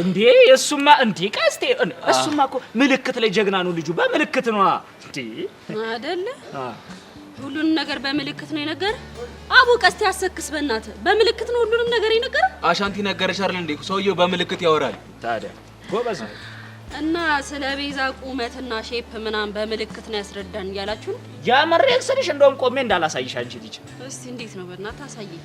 እንዴ እሱማ እንዴ ቀስቴ እሱማ እኮ ምልክት ላይ ጀግና ነው ልጁ በምልክት ነው እንዴ አይደለ ሁሉንም ነገር በምልክት ነው የነገረ አቡ ቀስቴ ያሰክስ በእናት በምልክት ነው ሁሉንም ነገር የነገረ አሻንቲ ነገረሽ አይደል እንዴ ሰውየው በምልክት ያወራል ታዲያ ጎበዝ እና ስለ ቤዛ ቁመትና ሼፕ ምናምን በምልክት ነው ያስረዳን ያላችሁ ያ መሬክስልሽ እንደውም ቆሜ እንዳላሳይሽ አንቺ ልጅ እስቲ እንዴት ነው በእናት አሳየኝ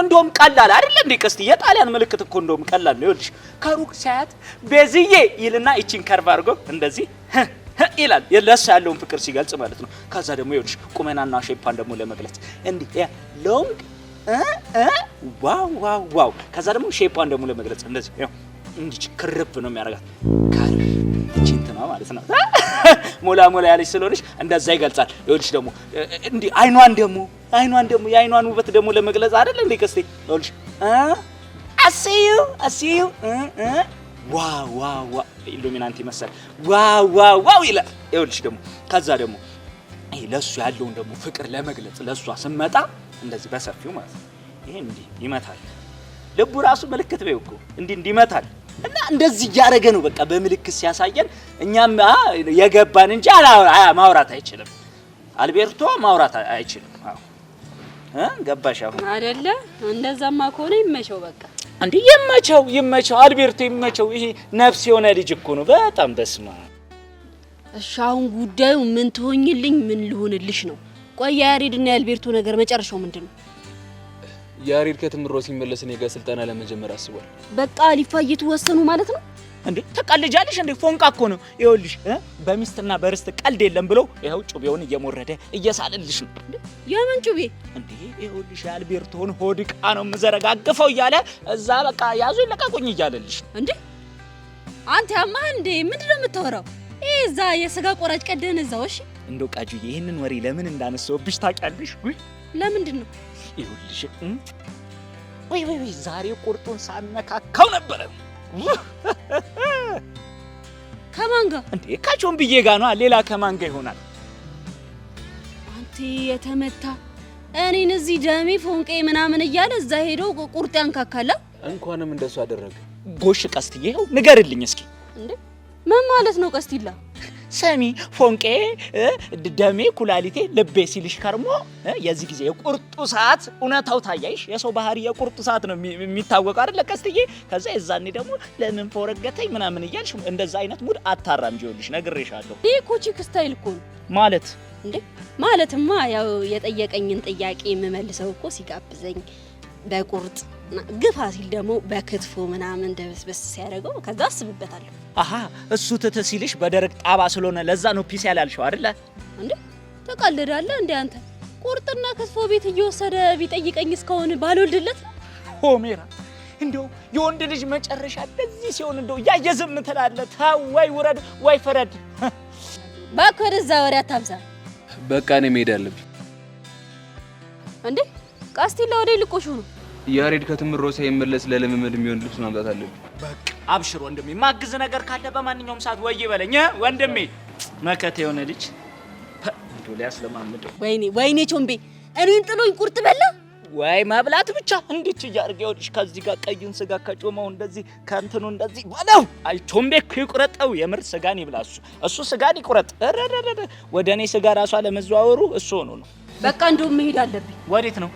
እንደውም ቀላል አይደል እንዴ ቀስቲ የጣሊያን ምልክት እኮ እንደውም ቀላል ነው ይኸውልሽ ከሩቅ ሳያት ቤዝዬ ይልና እቺን ከርቭ አድርጎ እንደዚህ ይላል ለእሱ ያለውን ፍቅር ሲገልጽ ማለት ነው ከዛ ደግሞ ይኸውልሽ ቁመናና ሼፓን ደግሞ ለመግለጽ እንዴ ሎንግ ዋው ዋው ዋው ከዛ ደግሞ ሼፓን ደግሞ ለመግለጽ እንደዚህ ያው እንዲህ ክርብ ነው የሚያደርጋት ካር እቺንት ነው ማለት ነው ሞላ ሞላ ያለች ስለሆነች እንደዛ ይገልጻል ይኸውልሽ ደግሞ እንዲህ አይኗን ደግሞ የአይኗን ውበት ደግሞ ለመግለጽ አይደል እንዴ ቀስቴ ይኸውልሽ አሲዩ ዋው ዋው ዋው ኢሉሚናንቲ መሰል ዋው ዋው ዋው ይላል ይኸውልሽ ደግሞ ከዛ ደግሞ ይሄ ለሱ ያለውን ደግሞ ፍቅር ለመግለጽ ለሷ ስመጣ እንደዚህ በሰፊው ማለት ነው ይሄ እንዲህ ይመታል ልቡ ራሱ ምልክት በይው እኮ እንዲመታል እና እንደዚህ ያረገ ነው በቃ በምልክት ሲያሳየን እኛም የገባን እንጂ ማውራት አይችልም አልቤርቶ ማውራት አይችልም አዎ ገባሽ አሁን አይደለ እንደዛማ ከሆነ ይመቸው በቃ እንዴ ይመቸው አልቤርቶ ይመቸው ይሄ ነፍስ የሆነ ልጅ እኮ ነው በጣም በስማ እሺ አሁን ጉዳዩ ምን ትሆኝልኝ ምን ልሆንልሽ ነው ቆይ ያሬድና የአልቤርቶ ነገር መጨረሻው ምንድነው ያሬድ ከትምሮ ሲመለስ እኔ ጋር ስልጣና ለመጀመር አስቧል በቃ ሊፋይቱ ወሰኑ ማለት ነው እንዴ ተቀልጃለሽ እንዴ ፎንቃ እኮ ነው ይኸውልሽ በሚስትና በርስት ቀልድ የለም ብሎ ይኸው ጩቤውን እየሞረደ እየሳለልሽ ነው የምን ጩቤ እንዴ ይኸውልሽ አልቤርቶን ሆድቃ ነው መዘረጋግፈው እያለ እዛ በቃ ያዙ ይለቀቁኝ እያለልሽ እንዴ አንተ ያማህ እንዴ ምንድነው የምታወራው እዛ የስጋ ቆራጭ ቀደን እዛው እሺ እንደው ቃጁዬ ይሄንን ወሬ ለምን እንዳነሳውብሽ ታውቂያለሽ ወይ ለምንድን ነው ይኸውልሽ ወይ ዛሬ ቁርጡን ሳነካካው ነበር ከማን ጋር እንዴ ካቾን ብዬ ጋር ነው ሌላ ከማን ጋር ይሆናል አንተ የተመታ እኔን እዚህ ደሜ ፎንቄ ምናምን እያለ እዛ ሄዶ ቁርጥ ያንካካላ እንኳንም እንደሱ አደረገ ጎሽ ቀስትዬ ይኸው ንገርልኝ እስኪ እንዴ ምን ማለት ነው ቀስቲላ ሰሚ ፎንቄ ደሜ ኩላሊቴ ልቤ ሲልሽ ከርሞ የዚህ ጊዜ የቁርጡ ሰዓት እውነታው ታያይሽ የሰው ባህሪ የቁርጡ ሰዓት ነው የሚታወቀው አይደል ቀስትዬ ከዛ የዛኔ ደግሞ ለምን ፎረገተኝ ምናምን እያልሽ እንደዛ አይነት ሙድ አታራምጂ ይኸውልሽ ነግሬሻለሁ ይሄ ኮቺክ ስታይል እኮ ማለት እንዴ ማለትማ ያው የጠየቀኝን ጥያቄ የምመልሰው እኮ ሲጋብዘኝ በቁርጥ ግፋ ሲል ደግሞ በክትፎ ምናምን ደብስበስ ሲያደርገው ከዛ አስብበታለሁ አሃ እሱ ሲልሽ በደረቅ ጣባ ስለሆነ ለዛ ነው ፒስ ያላልሽው አይደለ እንዴ ተቀልዳለህ እንዴ አንተ ቁርጥና ክትፎ ቤት እየወሰደ ቢጠይቀኝ እስካሁን ባልወልድለት ሆሜራ እንደው የወንድ ልጅ መጨረሻ በዚህ ሲሆን እንደው ያየዝም ትላለህ ታወይ ውረድ ወይ ፈረድ ባከረ ዛወራ ታብዛ በቃ ነው መሄድ አለብኝ እንዴ ቃስቲላ ወደ ልቆሹ ነው ያሬድ ከትምሮ ሳይመለስ ለለመመድ የሚሆን ልብስ ማምጣት አለብኝ በቃ አብሽር ወንድሜ ማግዝ ነገር ካለ በማንኛውም ሰዓት ወይ ይበለኝ ወንድሜ መከተ የሆነ ልጅ እንደው ሊያስለማምደው ወይኔ ቾምቤ እኔን ጥሎኝ ቁርጥ በላ ወይ ማብላት ብቻ እንዴት ያርገው ልጅ ከዚህ ጋር ቀዩን ስጋ ከጮማው እንደዚህ ካንተኑ እንደዚህ ባለው አይ ቾምቤ ይቁረጠው የምር ስጋን ይብላሱ እሱ ስጋን ይቁረጥ ወደኔ ስጋ ራሷ ለመዘዋወሩ እሱ ሆኖ ነው በቃ እንደውም መሄድ አለብኝ ወዴት ነው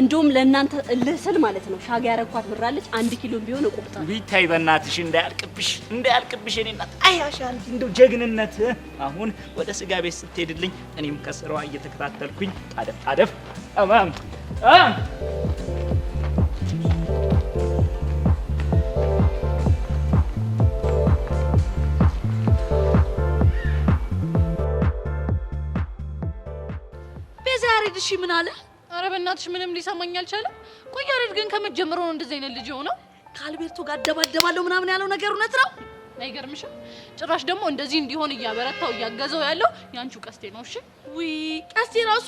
እንደውም ለእናንተ ልስል ማለት ነው ሻጋ ያረኳት ብራለች 1 ኪሎ ቢሆን እቆርጣ ቢታይ በእናትሽ እንዳያልቅብሽ እኔ እናት አያሻል እንደው ጀግንነት አሁን ወደ ስጋ ቤት ስትሄድልኝ እኔም ከስራዋ እየተከታተልኩኝ ጣደፍ አማም በዛሬ ድሽ ምን አለ አረ በእናትሽ ምንም ሊሰማኝ አልቻለም ቆይ ያሬድ ግን ከመጀመሩ ነው እንደዚህ አይነት ልጅ ሆኖ ከአልቤርቶ ጋር ደባደባለው ምናምን ያለው ነገር እውነት ነው አይገርምሽም ጭራሽ ደግሞ እንደዚህ እንዲሆን እያበረታው እያገዘው ያለው ያንቺ ቀስቴ ነው እሺ ውይ ቀስቴ ራሱ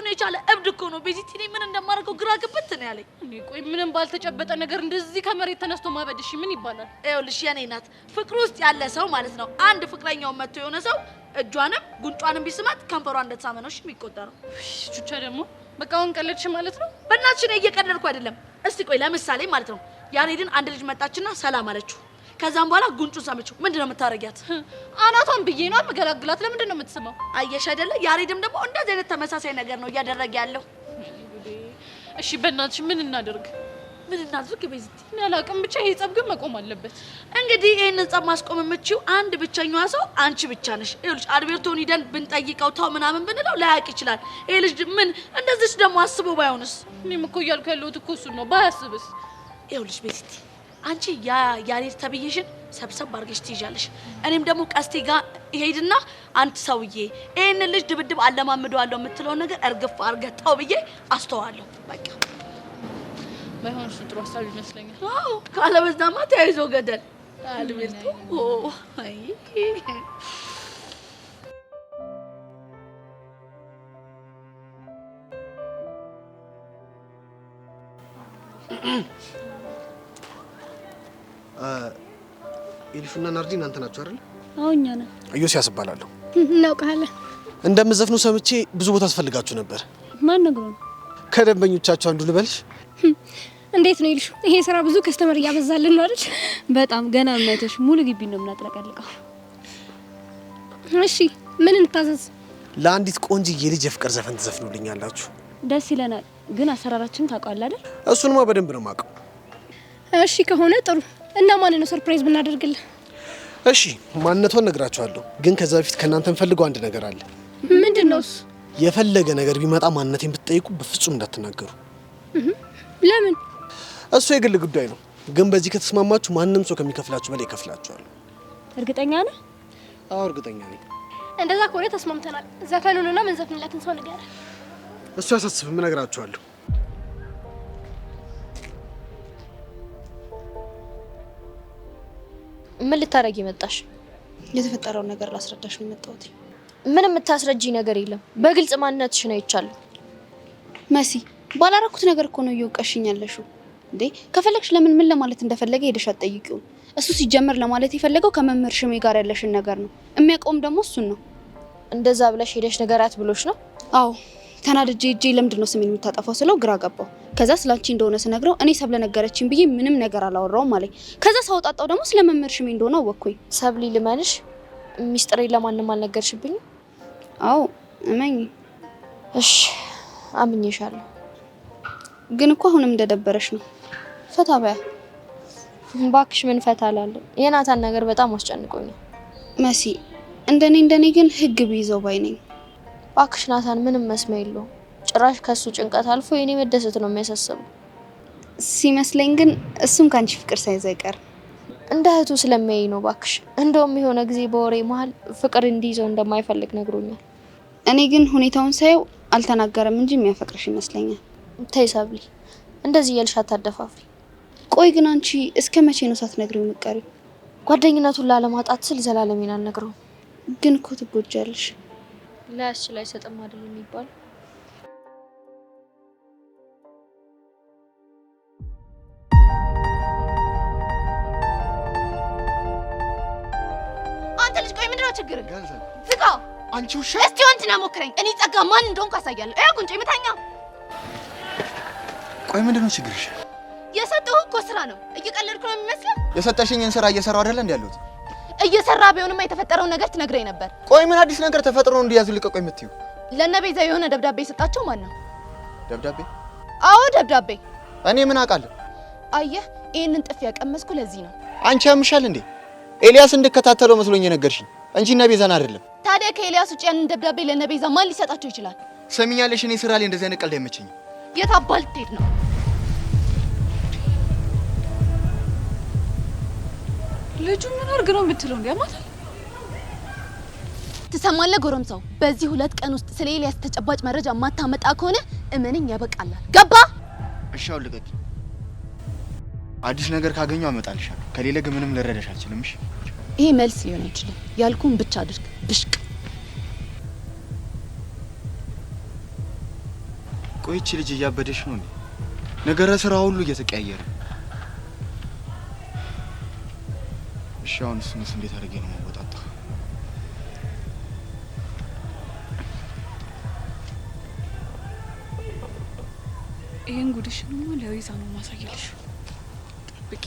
ነው የቻለ እብድ እኮ ነው በዚህ ምን እንደማደርገው ግራ ግብት ነው ያለኝ እንዴ ቆይ ምንም ባልተጨበጠ ነገር እንደዚህ ከመሬት ተነስቶ ማበድሽ ምን ይባላል ይኸውልሽ የኔ እናት ፍቅር ውስጥ ያለ ሰው ማለት ነው አንድ ፍቅረኛው መጥቶ የሆነ ሰው እጇንም ጉንጯንም ቢስማት ከንፈሯ እንደተሳመ ነው እሺ የሚቆጠረው ቹቻ ደግሞ በቃ አሁን ቀለድሽ ማለት ነው በእናትሽ ነው እየቀለድኩ አይደለም እስቲ ቆይ ለምሳሌ ማለት ነው ያሬድን አንድ ልጅ መጣችና ሰላም አለችው። ከዛም በኋላ ጉንጩን ሰመችው። ምንድነው የምታረጊያት? አናቷን ብዬ ነው መገላግላት። ለምንድነው የምትስመው? አየሽ አይደለ? ያሬድም ደግሞ እንደዚህ አይነት ተመሳሳይ ነገር ነው እያደረገ ያለው። እሺ በእናትሽ ምን እናደርግ? ምን እናድርግ ቤዝቲ? እኔ አላውቅም። ብቻ ይሄ ጸብ ግን መቆም አለበት። እንግዲህ ይሄንን ጸብ ማስቆም የምትችይው አንድ ብቸኛዋ ሰው አንቺ ብቻ ነሽ። ይኸውልሽ አልቤርቶን ሂደን ብንጠይቀው ተው ምናምን ብንለው ላያውቅ ይችላል። ይሄ ልጅ ምን እንደዚህ ደግሞ አስቦ ባይሆንስ? እኔም እኮ እያልኩ ያለሁት እኮ እሱን ነው። ባያስብስ? ይኸውልሽ ቤዝቲ አንቺ ያሬድ ተብዬሽን ሰብሰብ አድርገሽ ትይዣለሽ። እኔም ደግሞ ቀስቴ ጋር ይሄድና አንተ ሰውዬ ይሄንን ልጅ ድብድብ አለማምደዋለሁ የምትለው ነገር እርግፍ አድርገህ ተው ብዬ አስተዋለሁ። በቃ ባይሆን እሱ ጥሩ ሀሳብ ይመስለኛል። አዎ ካለበዛማ ተያይዞ ገደል አልቤርቶ። አይ ኤልሹና ናርዲ እናንተ ናችሁ አይደል? አዎ እኛ ነን። ኢዮስያስ እባላለሁ። እናውቃለን። እንደምዘፍኑ ሰምቼ ብዙ ቦታ አስፈልጋችሁ ነበር። ማን ነግሮ ነው? ከደንበኞቻችሁ አንዱ ልበልሽ? እንዴት ነው ኤልሹ? ይሄ ስራ ብዙ ከስተመር እያበዛልን ነው አይደል? በጣም ገና እናይተሽ ሙሉ ግቢ ነው የምናጥለቀልቀው። እሺ ምን እንታዘዝ? ለአንዲት ቆንጆ የልጅ የፍቅር ዘፈን ትዘፍኑልኛላችሁ? ደስ ይለናል። ግን አሰራራችን ታውቃለህ አይደል? እሱንማ በደንብ ነው የማውቀው። እሺ ከሆነ ጥሩ። እና ማን ነው ሰርፕራይዝ ብናደርግልህ? እሺ ማንነቷን ነግራችኋለሁ። ግን ከዛ በፊት ከእናንተ እንፈልገው አንድ ነገር አለ። ምንድነው እሱ? የፈለገ ነገር ቢመጣ ማንነቴን ብትጠይቁ በፍጹም እንዳትናገሩ። ለምን? እሱ የግል ጉዳይ ነው። ግን በዚህ ከተስማማችሁ ማንንም ሰው ከሚከፍላችሁ በላይ ይከፍላችኋል። እርግጠኛ ነህ? አዎ እርግጠኛ ነኝ። እንደዛ ከሆነ ተስማምተናል። ዘፈኑንና ምን ዘፍንላትን ሰው ንገረን። እሱ አያሳስብም፣ እነግራችኋለሁ። ምን ልታረጊ መጣሽ? የተፈጠረው ነገር ላስረዳሽ ነው የመጣሁት። ምን የምታስረጂ ነገር የለም። በግልጽ ማንነትሽን አይቻለሁ። መሲ ባላረኩት ነገር እኮ ነው እየወቀሽኝ ያለሽው። እንዴ ከፈለግሽ ለምን ምን ለማለት እንደፈለገ ሄደሽ አትጠይቂው። እሱ ሲጀመር ለማለት የፈለገው ከመምህር ሽሜ ጋር ያለሽን ነገር ነው። የሚያውቀውም ደግሞ እሱን ነው። እንደዛ ብለሽ ሄደሽ ነገራት ብሎሽ ነው? አዎ ተናድጄ እጄ ለምንድን ነው ስሜን የምታጠፋው ስለው ግራ ገባው። ከዛ ስላንቺ እንደሆነ ስነግረው እኔ ሰብለ ነገረችኝ ብዬ ምንም ነገር አላወራውም አለኝ። ከዛ ሳወጣጣው ደግሞ ስለ መምህር ሽሜ እንደሆነ አወቅኩኝ። ሰብሊ ልመንሽ፣ ሚስጥሬ ለማንም አልነገርሽብኝ? አዎ እመኝ። እሺ አምኜሻለሁ። ግን እኮ አሁንም እንደደበረሽ ነው። ፈታ በያ ባክሽ። ምን ፈታ አላለሁ። የናታን ነገር በጣም አስጨንቆኛል። መሲ እንደኔ ግን ህግ ቢይዘው ባይ ነኝ። ባክሽ ናታን ምንም መስሚያ የለውም። ጭራሽ ከሱ ጭንቀት አልፎ የኔ መደሰት ነው የሚያሳስበው ሲመስለኝ። ግን እሱም ካንቺ ፍቅር ሳይዝ አይቀርም። እንደ እህቱ ስለሚያይ ነው ባክሽ። እንደውም የሆነ ጊዜ በወሬ መሀል ፍቅር እንዲይዘው እንደማይፈልግ ነግሮኛል። እኔ ግን ሁኔታውን ሳየው አልተናገረም እንጂ የሚያፈቅርሽ ይመስለኛል። ተይ ሰብሊ፣ እንደዚህ እያልሽ አታደፋፍሪ። ቆይ ግን አንቺ እስከ መቼ ነው ሳትነግሪው የምትቀሪው? ጓደኝነቱን ላለማጣት ስል ዘላለሜን አልነግረውም። ግን እኮ ትጎጃለሽ። ላያስችል አይሰጥም አይደል የሚባለው? አንተ ልጅ ቆይ ምንድነው ችግር? ዝጋ! አንቺ ውሻ! እስቲ ወንድና ሞክረኝ። እኔ ጸጋ ማን እንደሆንኩ አሳያለሁ። እያ ጉንጭ ምታኛ። ቆይ ምንድነው ችግርሽ? የሰጠው እኮ ስራ ነው። እየቀለድኩ ነው የሚመስለው? የሰጠሽኝን ስራ እየሰራው አይደል እንዴ ያለሁት? እየሰራ ቢሆንማ የተፈጠረው ነገር ትነግረኝ ነበር። ቆይ ምን አዲስ ነገር ተፈጥሮ ነው እንዲያዙ ልቀቆ የምትዩ? ለነቤዛ የሆነ ደብዳቤ የሰጣቸው ማን ነው? ደብዳቤ? አዎ ደብዳቤ። እኔ ምን አውቃለሁ? አየህ ይሄንን ጥፊ ያቀመስኩ ለዚህ ነው። አንቺ ያምሻል እንዴ? ኤልያስ እንድከታተለው መስሎኝ የነገርሽኝ እንጂ ነቤዛን አይደለም። ታዲያ ከኤልያስ ውጭ ያንን ደብዳቤ ለነቤዛ ማን ሊሰጣቸው ይችላል? ሰሚኛለሽ? እኔ ስራ ላይ እንደዚህ አይነት ቀልድ አይመቸኝም። የት አባል ትሄድ ነው? ልጁ ምን አርግ ነው የምትለው? እንዲያማት ትሰማለህ ጎረምሳው? በዚህ 2 ቀን ውስጥ ስለ ኤልያስ ተጨባጭ መረጃ ማታመጣ ከሆነ እመነኝ ያበቃላል። ገባ? እሺ አሁን ልቀቂ። አዲስ ነገር ካገኘው አመጣልሻለሁ። ከሌለ ግን ምንም ልረዳሽ አልችልም። እሺ ይሄ መልስ ሊሆን አይችልም። ያልኩን ብቻ አድርግ። ብሽቅ ቆይቺ ልጅ እያበደሽ ነው እንዴ? ነገረ ስራ ሁሉ እየተቀያየረ። እሺ አሁን እሱንስ እንዴት አድርጌ ነው የማወጣጣው? ይሄን ጉድሽንማ ለቤዛ ነው ማሳየልሽ። ጠብቂ።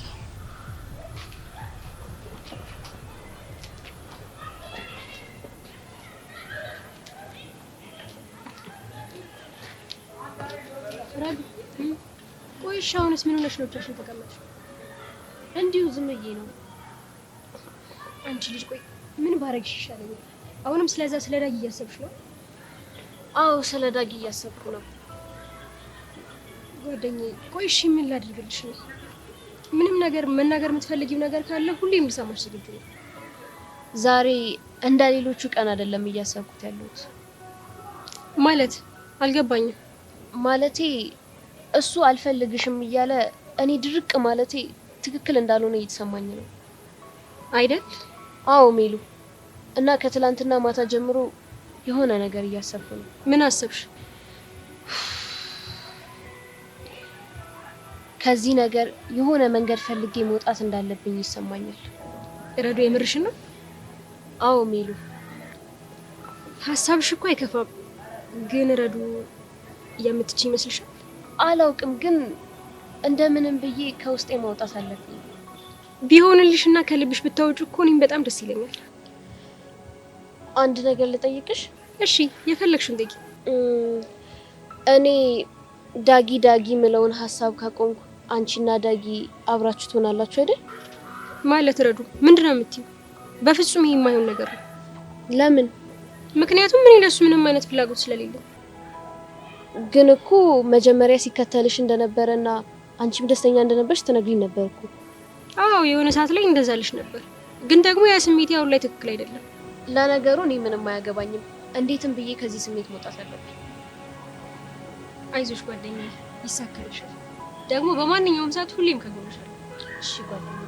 ቆይ እሺ፣ አሁንስ ምን ሆነሽ ነው ብቻሽን ተቀመጥሽ? እንዲሁ ዝም ብዬ ነው። አንቺ ልጅ ቆይ ምን ባረግሽ ይሻለኛል? አሁንም ስለዛ ስለ ዳጊ እያሰብሽ ነው? አዎ ስለ ዳጊ እያሰብኩ ነው ጓደኛዬ። ቆይ እሺ ምን ላድርግልሽ ነው? ምንም ነገር መናገር የምትፈልጊው ነገር ካለ ሁሌም ልሰማሽ ዝግጁ ነኝ። ዛሬ እንደ ሌሎቹ ቀን አይደለም እያሰብኩት ያለሁት። ማለት አልገባኝም። ማለቴ እሱ አልፈልግሽም እያለ እኔ ድርቅ ማለቴ ትክክል እንዳልሆነ እየተሰማኝ ነው አይደል? አዎ ሜሉ። እና ከትላንትና ማታ ጀምሮ የሆነ ነገር እያሰብኩ ነው። ምን አሰብሽ? ከዚህ ነገር የሆነ መንገድ ፈልጌ መውጣት እንዳለብኝ ይሰማኛል። ረዶ የምርሽን ነው? አዎ ሜሉ። ሀሳብሽ እኮ አይከፋም፣ ግን ረዶ የምትችይ ይመስልሻል? አላውቅም፣ ግን እንደምንም ብዬ ከውስጤ ማውጣት አለብኝ። ቢሆንልሽና ከልብሽ ብታወጪ እኮ እኔም በጣም ደስ ይለኛል። አንድ ነገር ልጠይቅሽ? እሺ የፈለግሽውን ጠይቂ። እኔ ዳጊ ዳጊ ምለውን ሀሳብ ካቆምኩ አንቺና ዳጊ አብራችሁ ትሆናላችሁ አይደል? ማለት ረዱ ምንድነው የምትይው? በፍጹም ይሄ የማይሆን ነገር ነው። ለምን? ምክንያቱም ምን ለሱ ምንም አይነት ፍላጎት ስለሌለው። ግን እኮ መጀመሪያ ሲከተልሽ እንደነበረና አንቺም ደስተኛ እንደነበርሽ ትነግሪኝ ነበር እኮ። አዎ የሆነ ሰዓት ላይ እንደዛልሽ ነበር፣ ግን ደግሞ ያ ስሜት ያው ላይ ትክክል አይደለም። ለነገሩ እኔ ምንም አያገባኝም። እንዴትም ብዬ ከዚህ ስሜት መውጣት አለብኝ። አይዞሽ ጓደኛዬ፣ ይሳካልሻል። ደግሞ በማንኛውም ሰዓት ሁሌም ከጎንሽ አለሁ። እሺ ጓደኛዬ።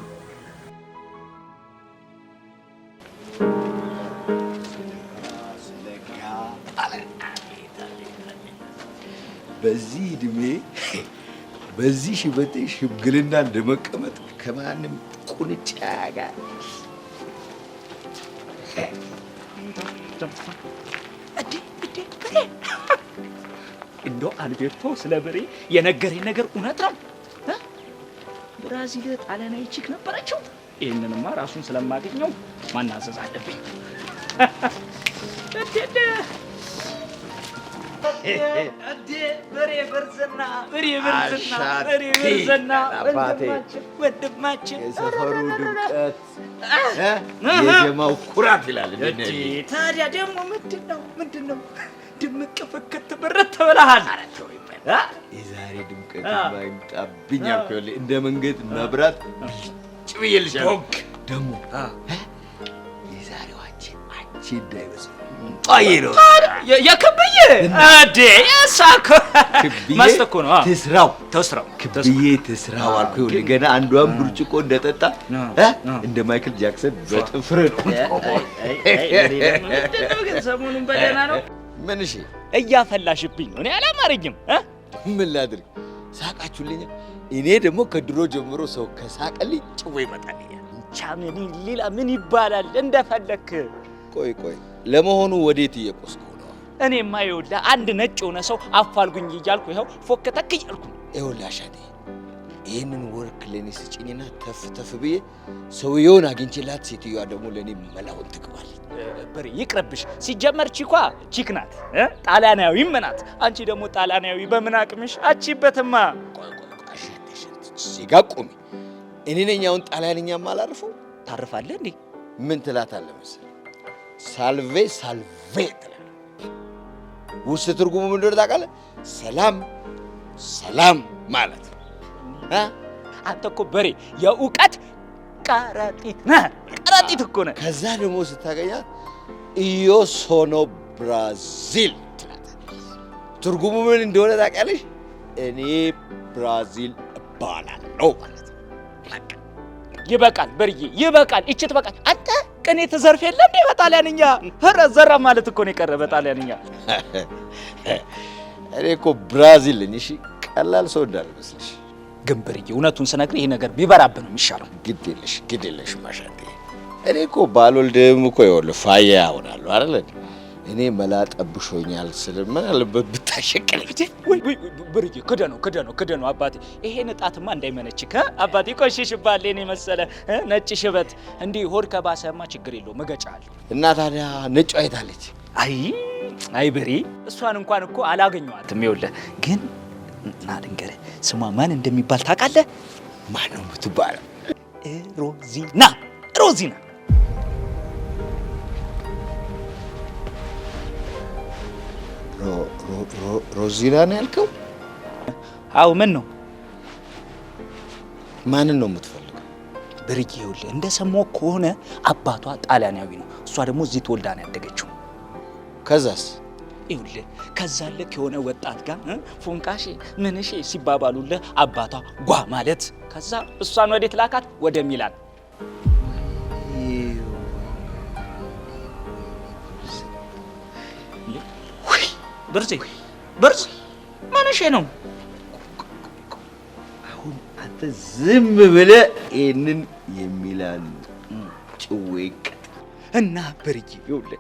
በዚህ እድሜ በዚህ ሽበቴ ሽምግልና እንደመቀመጥ ከማንም ቁንጫ ጋር እንደው አልቤርቶ ስለ በሬ የነገረኝ ነገር እውነት ነው። ብራዚል ጣሊያናዊ ቺክ ነበረችው። ይህንንማ ራሱን ስለማገኘው ማናዘዝ አለብኝ። እንዴ በሬ በርዘና ወንድማችን የሰፈሩ ድምቀት የጀማው ኩራት ይላል። ታዲያ ደግሞ ምንድነው ድምቅ ፍክት ብረት ተበላሃል። የዛሬ ድምቀት ባይምጣብኝ አልኩኝ። እንደ መንገድ መብራት ጭብየልሻለሁ። ደግሞ የዛሬው አንቺ እንዳይመስል አይሮ የክብዬ አዴ ያሳከ ማስተኮ ነው። ተስራው ክብዬ ተስራው አልኩኝ። ገና አንዷን ብርጭቆ እንደጠጣ እንደ ማይክል ጃክሰን በጥፍር ነው። ግን ሰሞኑን በደህና ነው። ምን እሺ እያፈላሽብኝ ነው። እኔ አላማረኝም። ምን ላድርግ? ሳቃችሁልኝ። እኔ ደግሞ ከድሮ ጀምሮ ሰው ከሳቀልኝ ጭዌ ይመጣልኛል። ቻምን ሌላ ምን ይባላል? እንደፈለክ። ቆይ ለመሆኑ ወዴት እየቆስከው ነው? እኔማ ይኸውልህ አንድ ነጭ የሆነ ሰው አፋልጉኝ እያልኩ ይኸው ፎከተክ እያልኩ ነው። ይኸውልህ አሻዴ ይህንን ወርክ ለእኔ ስጭኝና ተፍ ብዬ ሰውየውን አግኝቼላት ሴትዮዋ ደግሞ ለእኔ መላውን ትግባለች። በሬ ይቅርብሽ። ሲጀመር ቺኳ ቺክ ናት፣ ጣሊያናዊም ናት። አንቺ ደግሞ ጣሊያናዊ በምን አቅምሽ? አቺበትማ። ቆይ ሲጋ ቆሚ። እኔ ነኝ አሁን ጣሊያንኛ ማላርፈው። ታርፋለህ እንዴ? ምን ትላታለህ መሰለህ? ሳልቬ ትላለህ። ውስጥ ትርጉሙ ምን እንደሆነ ታውቃለህ? ሰላም ማለት ነው። አንተ እኮ በሬ የእውቀት ቀረጢት ነህ። ቀረጢት እኮ ነህ። ከዛ ደግሞ ስታገኛት ኢዮ ሶኖ ብራዚል ትላለህ። ትርጉሙ ምን እንደሆነ ታውቂያለሽ? እኔ ብራዚል እባላለሁ ማለት ነው። ይበቃል በርዬ ይበቃል። እቺ ትበቃል። አንተ ቅኔ ትዘርፍ የለ እንዴ በጣሊያንኛ? ኧረ ዘራ ማለት እኮ ነው የቀረ በጣሊያንኛ። እኔ እኮ ብራዚል ነኝ። እሺ ቀላል ሰው እንዳልመስልሽ። ግን በርዬ እውነቱን ስነግርህ ይሄ ነገር ቢበራብህ ነው የሚሻለው። ግድ የለሽ ማሻቴ። እኔ እኮ ባልወልድም እኮ ይኸውልህ ፋያ እሆናለሁ አይደል? እኔ መላ ጠብሾኛል ስል ምን አለበት ብታሸቅለኝ? ወይ ብርዬ ከደ ነው አባቴ። ይሄ ንጣትማ እንዳይመነችክ አባቴ፣ ቆሽሽባል እኔ መሰለ ነጭ ሽበት። እንዲህ ሆድ ከባሰማ ችግር የለውም እገጫለሁ። እና ታዲያ ነጯ አይታለች? አይ ብሬ፣ እሷን እንኳን እኮ አላገኘኋትም። ይኸውልህ ግን እና ልንገርህ፣ ስሟ ማን እንደሚባል ታውቃለህ? ማን ነው የምትባለው? ሮዚና። ሮዚና ነው ያልከው? አዎ። ምን ነው? ማንን ነው የምትፈልገው? ብርዬ፣ ይኸውልህ እንደሰማሁ ከሆነ አባቷ ጣሊያናዊ ነው፣ እሷ ደግሞ እዚህ ተወልዳ ነው ያደገችው። ከዛስ? ይኸውልህ ከዛ ልክ የሆነ ወጣት ጋር ፎንቃሼ ምንሼ ሲባባሉልህ አባቷ ጓ ማለት፣ ከዛ እሷን ወዴት ላካት? ወደ ሚላን። ብርዝ ምንሼ ነው? አሁን አንተ ዝም ብለህ ይህንን የሚላን ጭዌ እና ብርዬ፣ ይኸውልህ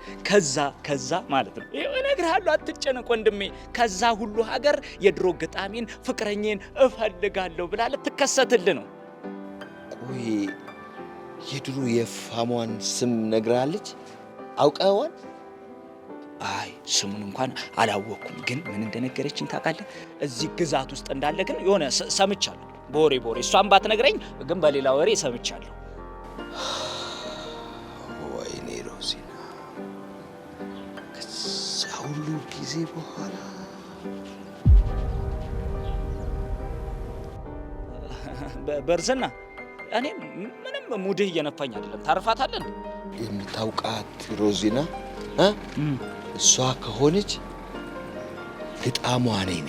ከዛ ማለት ነው እነግርሃለሁ፣ አትጨነቅ ወንድሜ። ከዛ ሁሉ ሀገር የድሮ ገጣሚን ፍቅረኛን እፈልጋለሁ ብላ ልትከሰትልህ ነው። ቆይ የድሮ የፋሟን ስም ነግራለች? አውቀዋል? አይ ስሙን እንኳን አላወኩም፣ ግን ምን እንደነገረችኝ ታውቃለህ? እዚህ ግዛት ውስጥ እንዳለ ግን የሆነ ሰምቻለሁ፣ በወሬ እሷን ባትነግረኝ ግን በሌላ ወሬ ሰምቻለሁ። ወይኔ ሮዚና፣ ከዛ ሁሉ ጊዜ በኋላ በርዝና እኔ ምንም ሙድህ እየነፋኝ አይደለም። ታርፋታለን። የምታውቃት ሮዚና እሷ ከሆነች ግጣሟ ነኝ።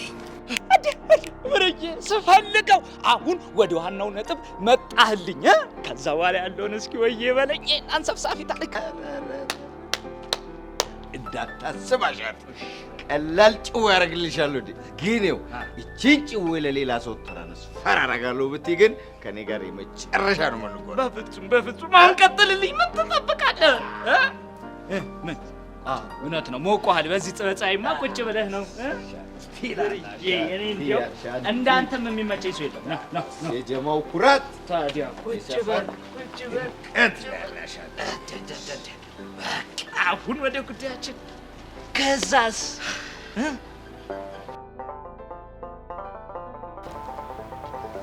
ብርዬ ስፈልገው አሁን ወደ ዋናው ነጥብ መጣህልኝ። ከዛ በኋላ ያለውን እስኪ ወዬ በለኝ። አንሰብሳፊ ታሪክ እንዳታስብ አሻት ቀላል ጭው ያደርግልሻለሁ። ግን ይኸው እቺን ጭው ለሌላ ሰው ትራንስፈር አደርጋለሁ ብትይ ግን ከኔ ጋር የመጨረሻ ነው መልኩ። በፍጹም አሁን ቀጥልልኝ። ምን ትጠብቃለህ? ምን እውነት ነው ሞቆሃል። በዚህ ፀሐይማ ቁጭ ብለህ ነው እንዳንተም የሚመቸኝ ሰው የለም። ነው የጀማው ኩራት ታዲያ ቁጭ በል አሁን ወደ ጉዳያችን። ከዛስ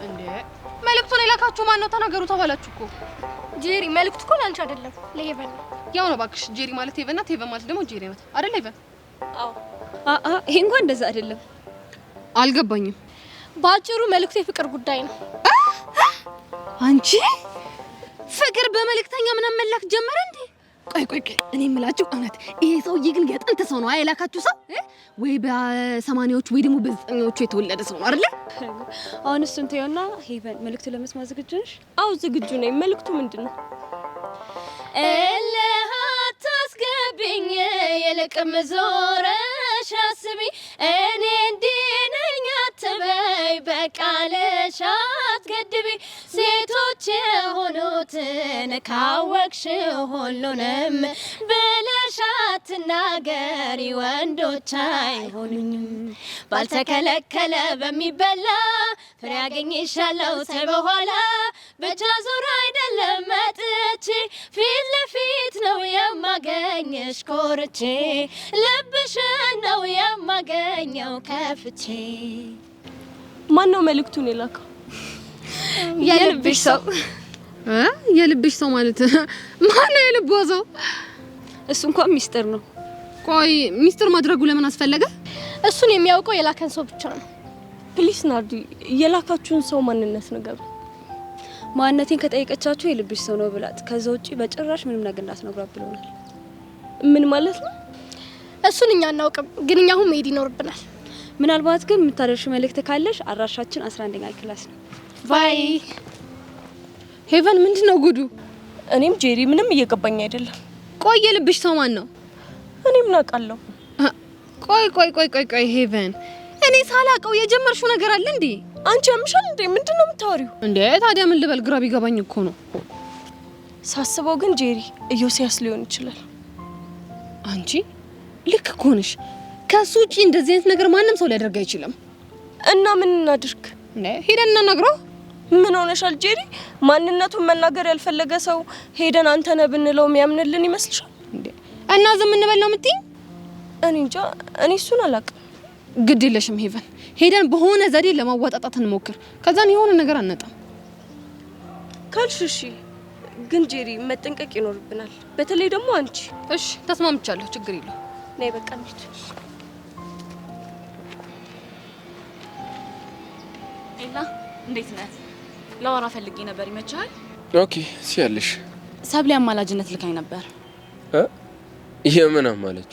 እንዴ መልእክቱን የላካችሁ ማን ነው? ተናገሩ ተባላችሁ እኮ። ጄሪ፣ መልእክቱ እኮ ላንቺ አይደለም ለሄቨን ነው። ያው ነው እባክሽ። ጄሪ ማለት ሄቨን ናት፣ ሄቨን ማለት ደግሞ ጄሪ ናት አይደል? ሄቨን አዎ። ይሄ እንኳን እንደዛ አይደለም። አልገባኝም። ባጭሩ መልእክቱ የፍቅር ጉዳይ ነው። አንቺ ፍቅር በመልእክተኛ ምናምን መላክ ጀመረ እንዴ? ቆይ እኔ የምላችሁ እውነት ይሄ ሰውዬ ግን የጥንት ሰው ነው አይላካችሁ ሰው ወይ በ80ዎቹ ወይ ደግሞ በ90ዎቹ የተወለደ ሰው ነው አይደል? አሁን እሱን ተይውና ሄቨን መልእክቱ ለመስማት ዝግጁ ነሽ? አዎ ዝግጁ ነኝ። መልእክቱ ምንድነው? አታስገብኝ የልቅም ዞረሽ አስቢ እኔ እንዲህ ነኝ አትበይ በቃልሽ አትገድቢ ሴቶች የሆኑትን ካወቅሽ ሁሉንም ብለሽ አትናገሪ ወንዶች አይሆኑኝም ባልተከለከለ በሚበላ ፍሬ አገኝሻለሁ ተይ በኋላ ብቻ ዙር አይደለም መጥቼ ፊት ለፊት ነው የማገኘሽ ኮርቼ ልብሽን ነው የማገኘው ከፍቼ። ማን ነው መልእክቱን የላከው? የልብሽ ሰው። የልብሽ ሰው ማለት ማን ነው? የልቧ ሰው? እሱ እንኳን ሚስጥር ነው። ቆይ ሚስጥር ማድረጉ ለምን አስፈለገ? እሱን የሚያውቀው የላከን ሰው ብቻ ነው። ፕሊስ ናርዲ፣ የላካችሁን ሰው ማንነት ንገሩ። ማንነቴን ከጠየቀቻችሁ የልብሽ ሰው ነው ብላት፣ ከዛ ውጪ በጭራሽ ምንም ነገር እንዳትነግሯት ብሎናል። ምን ማለት ነው? እሱን እኛ አናውቅም፣ ግን እኛ አሁን መሄድ ይኖርብናል። ምናልባት ግን የምታደርሽ መልእክት ካለሽ አድራሻችን 11ኛ ክላስ ነው። ባይ። ሄቨን ምንድነው ጉዱ? እኔም ጄሪ ምንም እየገባኝ አይደለም። ቆይ የልብሽ ሰው ማን ነው? እኔ ምን አውቃለሁ? ቆይ ሄቨን፣ እኔ ሳላውቀው የጀመርሽው ነገር አለ እንዴ? አንቺ ያምሻል እንዴ? ምንድነው የምታወሪው እንዴ? ታዲያ ምን ልበል? ግራ ቢገባኝ እኮ ነው። ሳስበው ግን ጄሪ ኢዮስያስ ሊሆን ይችላል። አንቺ ልክ እኮ ነሽ። ከሱ ውጪ እንደዚህ አይነት ነገር ማንም ሰው ሊያደርግ አይችልም። እና ምን እናድርግ? ሄደን እናናግረው። ምን ሆነሻል ጄሪ? ማንነቱን መናገር ያልፈለገ ሰው ሄደን አንተ ነህ ብንለው የሚያምንልን ይመስልሻል? እና ዝም እንበል ነው የምትይኝ? እኔ እንጃ፣ እኔ እሱን አላውቅም። ግድ የለሽም ሄቨን፣ ሄደን በሆነ ዘዴ ለማዋጣጣት እንሞክር። ከዛን የሆነ ነገር አነጣም ካልሽ እሺ። ግን ጄሪ መጠንቀቅ ይኖርብናል፣ በተለይ ደግሞ አንቺ። እሺ ተስማምቻለሁ፣ ችግር የለው። ነይ በቃ እንሂድ። ኤላ እንዴት ነህ? ላወራ ፈልጌ ነበር፣ ይመችሃል? ኦኬ ሲያለሽ ሰብሊ አማላጅነት ልካኝ ነበር። የምን አማላጅ?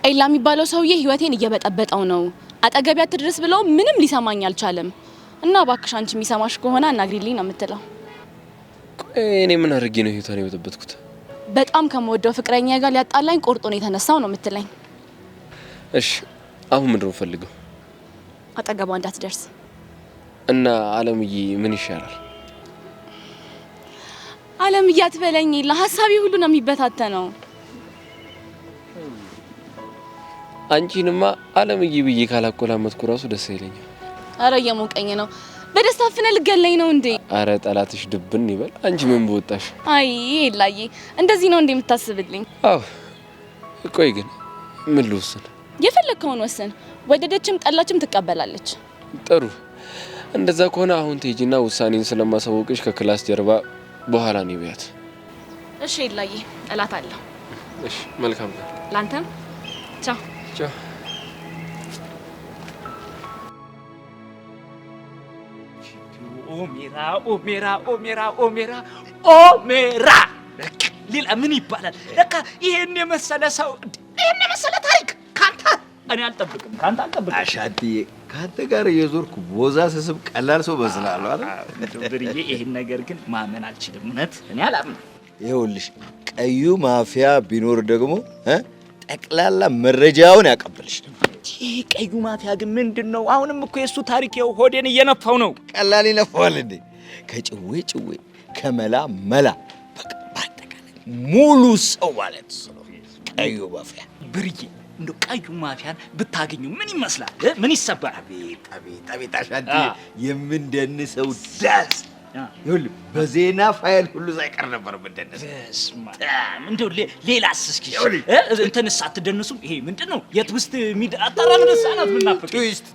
ኤላ የሚባለው ሰውዬ ህይወቴን እየበጠበጠው ነው። አጠገቤ አትድረስ ብለው ምንም ሊሰማኝ አልቻለም። እና እባክሽ አንቺ የሚሰማሽ ከሆነ አናግሪልኝ ነው የምትለው። እኔ ምን አድርጌ ነው ህይወቷን የበጠበጥኩት? በጣም ከምወደው ፍቅረኛ ጋር ሊያጣላኝ ቆርጦ ነው የተነሳው ነው የምትለኝ። እሺ አሁን ምንድን ነው ፈልገው? አጠገቧ እንዳትደርስ። እና አለምዬ ምን ይሻላል? አለምዬ አትበለኝ ኤላ፣ ሀሳቤ ሁሉ ነው የሚበታተነው። አንቺንማ አለምዬ ብዬ ካላቆላመጥኩ ራሱ ደስ አይለኛል። አረ እየሞቀኝ ነው። በደስታ ፍነ ልገለኝ ነው እንዴ? አረ ጠላትሽ ድብን ይበል። አንቺ ምን በወጣሽ? አይ ኤላዬ፣ እንደዚህ ነው እንዴ የምታስብልኝ? አዎ። ቆይ ግን ምን ልወስን? የፈለግከውን ወስን። ወደደችም ጠላችም ትቀበላለች። ጥሩ። እንደዛ ከሆነ አሁን ትሄጂና ውሳኔን ስለማሳወቅሽ ከክላስ ጀርባ በኋላ ነው ቢያት። እሺ ኤላዬ፣ እላታለሁ። እሺ መልካም ነው። ላንተም ቻው ቻው። ኦሜራ ኦሜራ ኦሜራ ኦሜራ ኦሜራ ሌላ ምን ይባላል? ለካ ይሄን የመሰለ ሰው ይሄን የመሰለ ታሪክ ካንተ እኔ አልጠብቅም፣ ካንተ አልጠብቅም። አሻንቲዬ ካንተ ጋር የዞርኩ ቦዛ ስስብ ቀላል ሰው በስላለሁ አይደል? ብርዬ ይሄን ነገር ግን ማመን አልችልም። እውነት እኔ አላምንም። ይኸውልሽ ቀዩ ማፊያ ቢኖር ደግሞ ጠቅላላ መረጃውን ያቀብልሽ። ይሄ ቀዩ ማፊያ ግን ምንድነው? አሁንም እኮ የሱ ታሪክ ይኸው ሆዴን እየነፋው ነው። ቀላል ይነፋዋል እንዴ? ከጭዌ ጭዌ ከመላ መላ በቃ በአጠቃላይ ሙሉ ሰው ማለት ነው ቀዩ ማፊያ። ብርዬ እንደው ቀዩ ማፊያን ብታገኙ ምን ይመስላል? ምን ይሰበራል? አቤት አቤት አቤት አሻንቲዬ የምንደንሰው ዳንስ ይኸውልህ በዜና ፋይል ሁሉ ሳይቀር ነበር የምንደንሰው። በስመ እንደው ሌላስ እስኪ እንትንስ አትደንሱም? ይሄ ምንድን ነው? የትውስት ሚድ አጣራም ደሳናት ምናፈቅ ትዊስት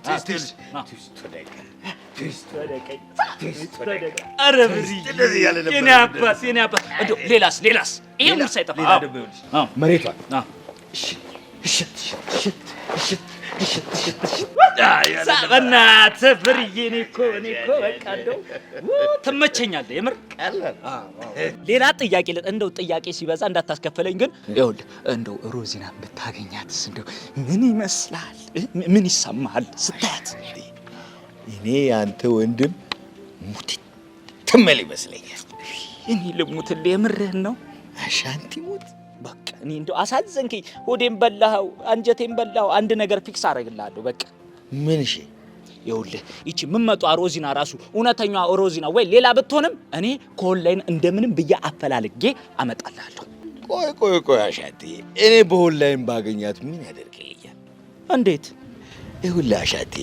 ኧረ ብርዬ የኔ አባት እንደው ሌላስ ይሄ ሁሉ ሳይጠፋ መሬቷን በእናትህ ብርዬ እኔ እኮ በቃ እንደው ትመቸኛለህ የምር። ሌላ ጥያቄ እንደው ጥያቄ ሲበዛ እንዳታስከፈለኝ ግን ይኸውልህ እንደው ሮዚና ብታገኛትስ እንደው ምን ይመስላል? ምን ይሰማሃል ስታያት? እኔ ያንተ ወንድም ሙት ትመል ይመስለኛል። እኔ ልሙትልህ የምርህን ነው? አሻንቲ ሙት በቃ እኔ እንደው አሳዘንከኝ። ሆዴን በላኸው፣ አንጀቴን በላኸው። አንድ ነገር ፊክስ አደርግልሃለሁ በቃ። ምን? እሺ ይኸውልህ ይቺ የምትመጣ ሮዚና ራሱ እውነተኛዋ ሮዚና ወይ ሌላ ብትሆንም እኔ ከኦንላይን እንደምንም ብዬ አፈላልጌ አመጣልሃለሁ። ቆይ አሻንቲ፣ እኔ በኦንላይን ባገኛት ምን ያደርግልኛል? እንዴት? ይኸውልህ አሻንቲ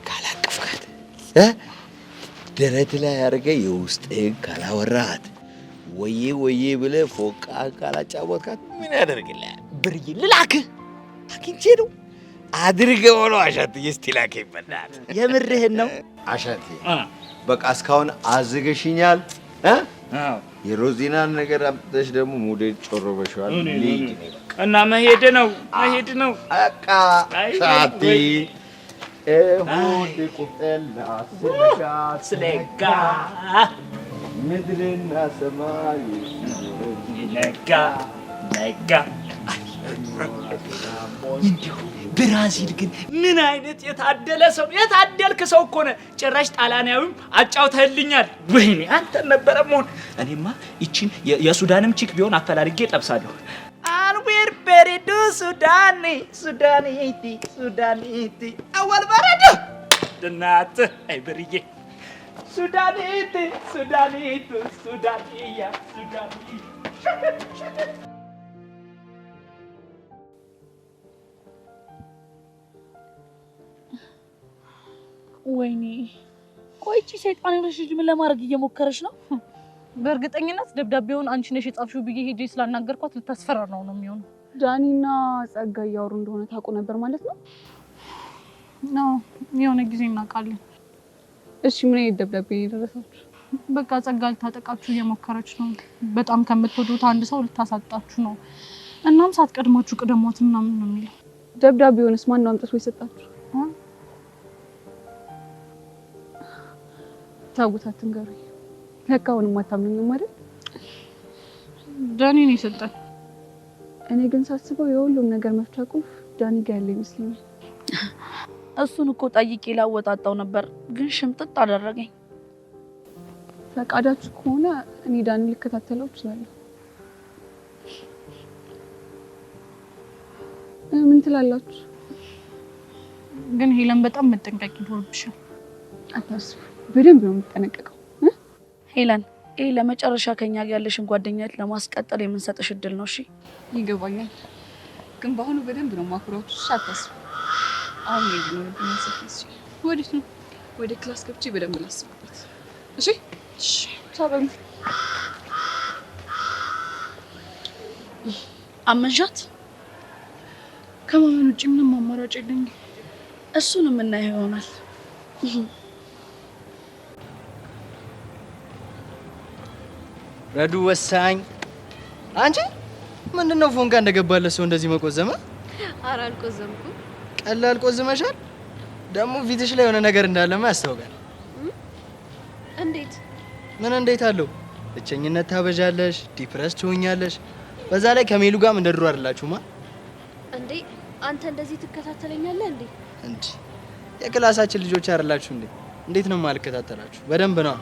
ካላቀፍካት ደረት ላይ አድርገህ የውስጥህን ካላወራሃት ወዬ ብለህ ፎቃ ካላጫወትካት ምን ያደርግልሃል? ብርዬ ልላክህ አግኝቼ ነው አድርገው ነው አሻንቲዬ። እስቲ ላከኝ በእናትህ። የምርህን ነው አሻንቲዬ? በቃ እስካሁን አዝገሽኛል። የሮዚናን ነገር አምጥተሽ ደግሞ ሙዴል ጮሮ በሽዋል። ልጅ እና መሄድ ነው በቃ ሻቲ ሆድ ቁጠላ ስለጋ ምድርና ሰማይ ነጋ እንዲሁ ብራዚል ግን ምን አይነት የታደለ ሰው! የታደልክ ሰው እኮ ነህ። ጭራሽ ጣሊያናዊም አጫውተህልኛል። ወይኔ አንተ ነበረ መሆን። እኔማ ይቺን የሱዳንም ቺክ ቢሆን አፈላልጌ ጠብሳለሁ። አንዌር በሬዱ ሱዳኒ አወል በረዶ እናትህ አይ ብርዬ ሱዳኒት እቺ ሰይጣን ልጅ ምን ለማድረግ እየሞከረች ነው? በእርግጠኝነት ደብዳቤውን አንቺ ነሽ የጻፍሽው ብዬ ሄጄ ስላናገርኳት ልታስፈራር ነው የሚሆነው። ዳኒና ጸጋ እያወሩ እንደሆነ ታውቁ ነበር ማለት ነው? ነው የሆነ ጊዜ እናውቃለን። እሺ ምን አይነት ደብዳቤ የደረሳችሁ? በቃ ጸጋ ልታጠቃችሁ እየሞከረች ነው። በጣም ከምትወዱት አንድ ሰው ልታሳጣችሁ ነው። እናም ሳትቀድማችሁ ቅደሟት ምናምን ነው የሚለው። ደብዳቤውንስ ማን ነው አምጥቶ የሰጣችሁ? ታውቁት ንገሩኝ። ለካ አሁንም አታምኑኝም አይደል? ዳኒ ነው የሰጠን። እኔ ግን ሳስበው የሁሉም ነገር መፍቻ ቁልፍ ዳኒ ጋር ያለ ይመስለኛል። እሱን እኮ ጠይቄ ላወጣጣው ነበር፣ ግን ሽምጥጥ አደረገኝ። ፈቃዳችሁ ከሆነ እኔ ዳኒ ልከታተለው እችላለሁ። ምን ትላላችሁ? ግን ሄለን በጣም መጠንቀቅ ይኖርብሻል። አታስቡ፣ በደንብ ነው የምጠነቀቀው። ሄለን ይሄ ለመጨረሻ ከኛ ጋር ያለሽን ጓደኛት ለማስቀጠል የምንሰጥሽ እድል ነው። እሺ ይገባኛል፣ ግን በአሁኑ በደንብ ነው ማኩራችሁ። አታስቡ። አሁን ነው ነው ወዴት ነው? ወደ ክላስ ገብቼ በደንብ ላስብበት። እሺ ሳበም አመንሻት። ከማመን ውጭ ምንም አማራጭ የለኝም። እሱን የምናየው ይሆናል። ረዱ ወሳኝ። አንቺ ምንድነው ፎንጋ እንደገባለ ሰው እንደዚህ መቆዘመ? ኧረ አልቆዘምኩም። ቀላል ቆዝመሻል። ደግሞ ፊትሽ ላይ የሆነ ነገር እንዳለማ ያስታውቃል። እንዴት? ምን እንዴት አለው? ብቸኝነት ታበዣለሽ፣ ዲፕረስ ትሆኛለሽ። በዛ ላይ ከሜሉ ጋርም እንደድሮ አይደላችሁማ። እንዴ አንተ እንደዚህ ትከታተለኛለህ እንዴ? እንዴ የክላሳችን ልጆች አይደላችሁ እንዴ? እንዴት ነው የማልከታተላችሁ? በደንብ ነው።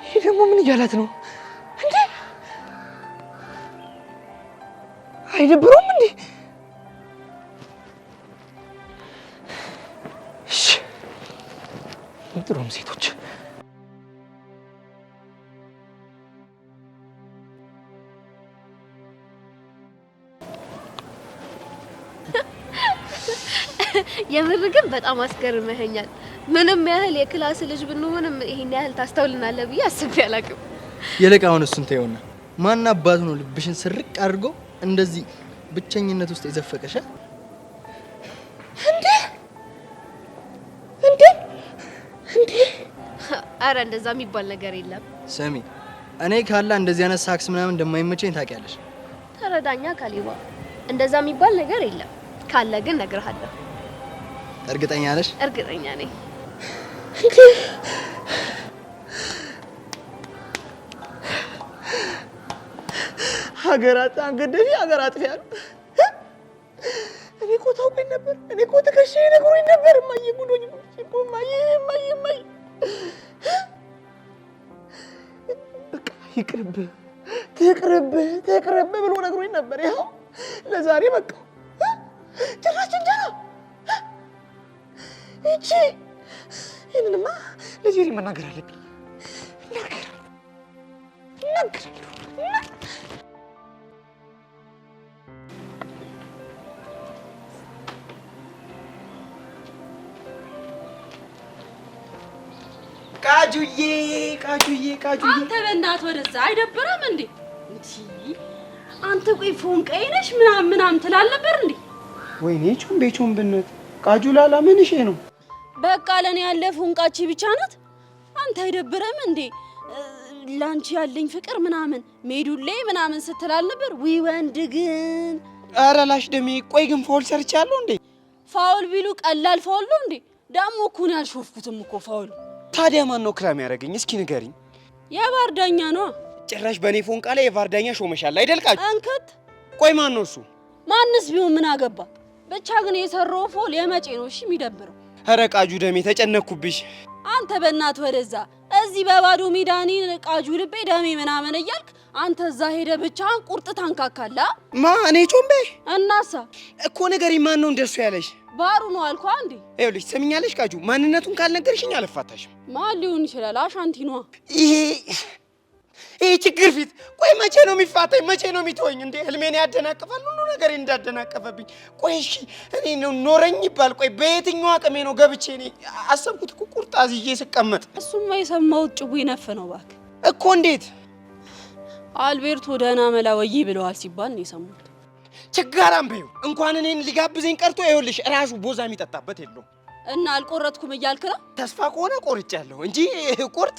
ይሄ ደግሞ ምን እያላት ነው እንዴ? አይደብረውም እንዴ? እሺ ጥሩም ሴቶች የምር ግን በጣም አስገርመኸኛል። ምንም ያህል የክላስ ልጅ ብንሆንም ይሄን ያህል ታስተውልናለህ ብዬ አስቤ አላውቅም። የለቃውን እሱን ተይውና ማን አባቱ ነው ልብሽን ስርቅ አድርጎ እንደዚህ ብቸኝነት ውስጥ የዘፈቀሽ? እንዴ እንዴ እንዴ! አረ እንደዛ የሚባል ነገር የለም። ስሚ እኔ ካላ እንደዚህ አይነት ሳክስ ምናምን እንደማይመቸኝ ታውቂያለሽ። ተረዳኛ ካሌባ፣ እንደዛ የሚባል ነገር የለም። ካለ ግን እነግርሃለሁ። እርግጠኛ ነሽ? እርግጠኛ ነኝ። ሀገራት አንገደኝ ሀገራት ያሉ እኔ እኮ ታውቀኝ ነበር። እኔ እኮ ተከሻዬ ነግሮኝ ነበር። ማየ ጉዶኝ እኮ ማየ በቃ ይቅርብ ብሎ ነግሮኝ ነበር። ይኸው ለዛሬ በቃ ጭራሽ እንጀራ እቺ ይሄንንማ ለጄሪ መናገር አለብኝ። ነገር ቃጁዬ አንተ በእናትህ ወደዛ አይደብርም እንዴ? አንተ ቆይ ፎንቃዬ ነሽ ምናምን ትላለህ ነበር እንዴ? ወይኔ ቾምቤነት ቃጁ ላላ ምን እሺ ነው? በቃ ለኔ ያለ ፎንቃቺ ብቻ ናት። አንተ አይደብርም እንዴ? ላንቺ ያለኝ ፍቅር ምናምን ሜዱሌ ምናምን ስትላል ነበር። ወይ ወንድ ግን ኧረ ላሽ ደሜ ቆይ ግን ፋውል ሰርቻለሁ እንዴ? ፋውል ቢሉ ቀላል ፋውል ነው እንዴ? ደግሞ እኮ ነው ያልሾፍኩትም እኮ ፋውል። ታዲያ ማን ነው ክራም ያደረገኝ? እስኪ ንገሪኝ። የባርዳኛ ነው። ጭራሽ በኔ ፎንቃ ላይ የባርዳኛ ሾመሻል አይደል? ቃጁ አንከት ቆይ ማን ነው እሱ? ማንስ ቢሆን ምን አገባ? ብቻ ግን የሰራው ፋውል የመጪ ነው። እሺ የሚደብረው። ኧረ ቃጁ ደሜ ተጨነኩብሽ። አንተ በእናትህ ወደዛ እዚህ በባዶ ሜዳኒ ቃጁ ልቤ ደሜ ምናምን እያልክ አንተ እዛ ሄደ ብቻህን ቁርጥ ታንካካላ። ማ እኔ ቾምቤ? እናሳ እኮ ንገሪኝ፣ ማን ነው እንደሱ ያለሽ? ባሩ ነው አልኳ እንዴ። ይኸውልሽ ትሰሚኛለሽ ቃጁ፣ ማንነቱን ካልነገርሽኝ አልፋታሽም። ማን ሊሆን ይችላል? አሻንቲ ነዋ። ይሄ ችግር ፊት። ቆይ መቼ ነው የሚፋታኝ? መቼ ነው የሚተወኝ? እንዴ ህልሜን ያደናቅፋል፣ ሁሉ ነገር እንዳደናቀፈብኝ። ቆይ እሺ እኔ ነው ኖረኝ ይባል። ቆይ በየትኛው አቅሜ ነው ገብቼ እኔ አሰብኩት እኮ ቁርጥ አዝዬ ስቀመጥ። እሱማ የሰማሁት ጭቡ ይነፍ ነው እባክህ። እኮ እንዴት አልቤርቶ ደህና መላ ወይ ብለዋል ሲባል ነው የሰማሁት። ችጋራም በይው እንኳን እኔን ሊጋብዘኝ ቀርቶ ይኸውልሽ ራሱ ቦዛ የሚጠጣበት የለውም። እና አልቆረጥኩም እያልክ ነው? ተስፋ ከሆነ ቆርጫለሁ እንጂ ቁርጥ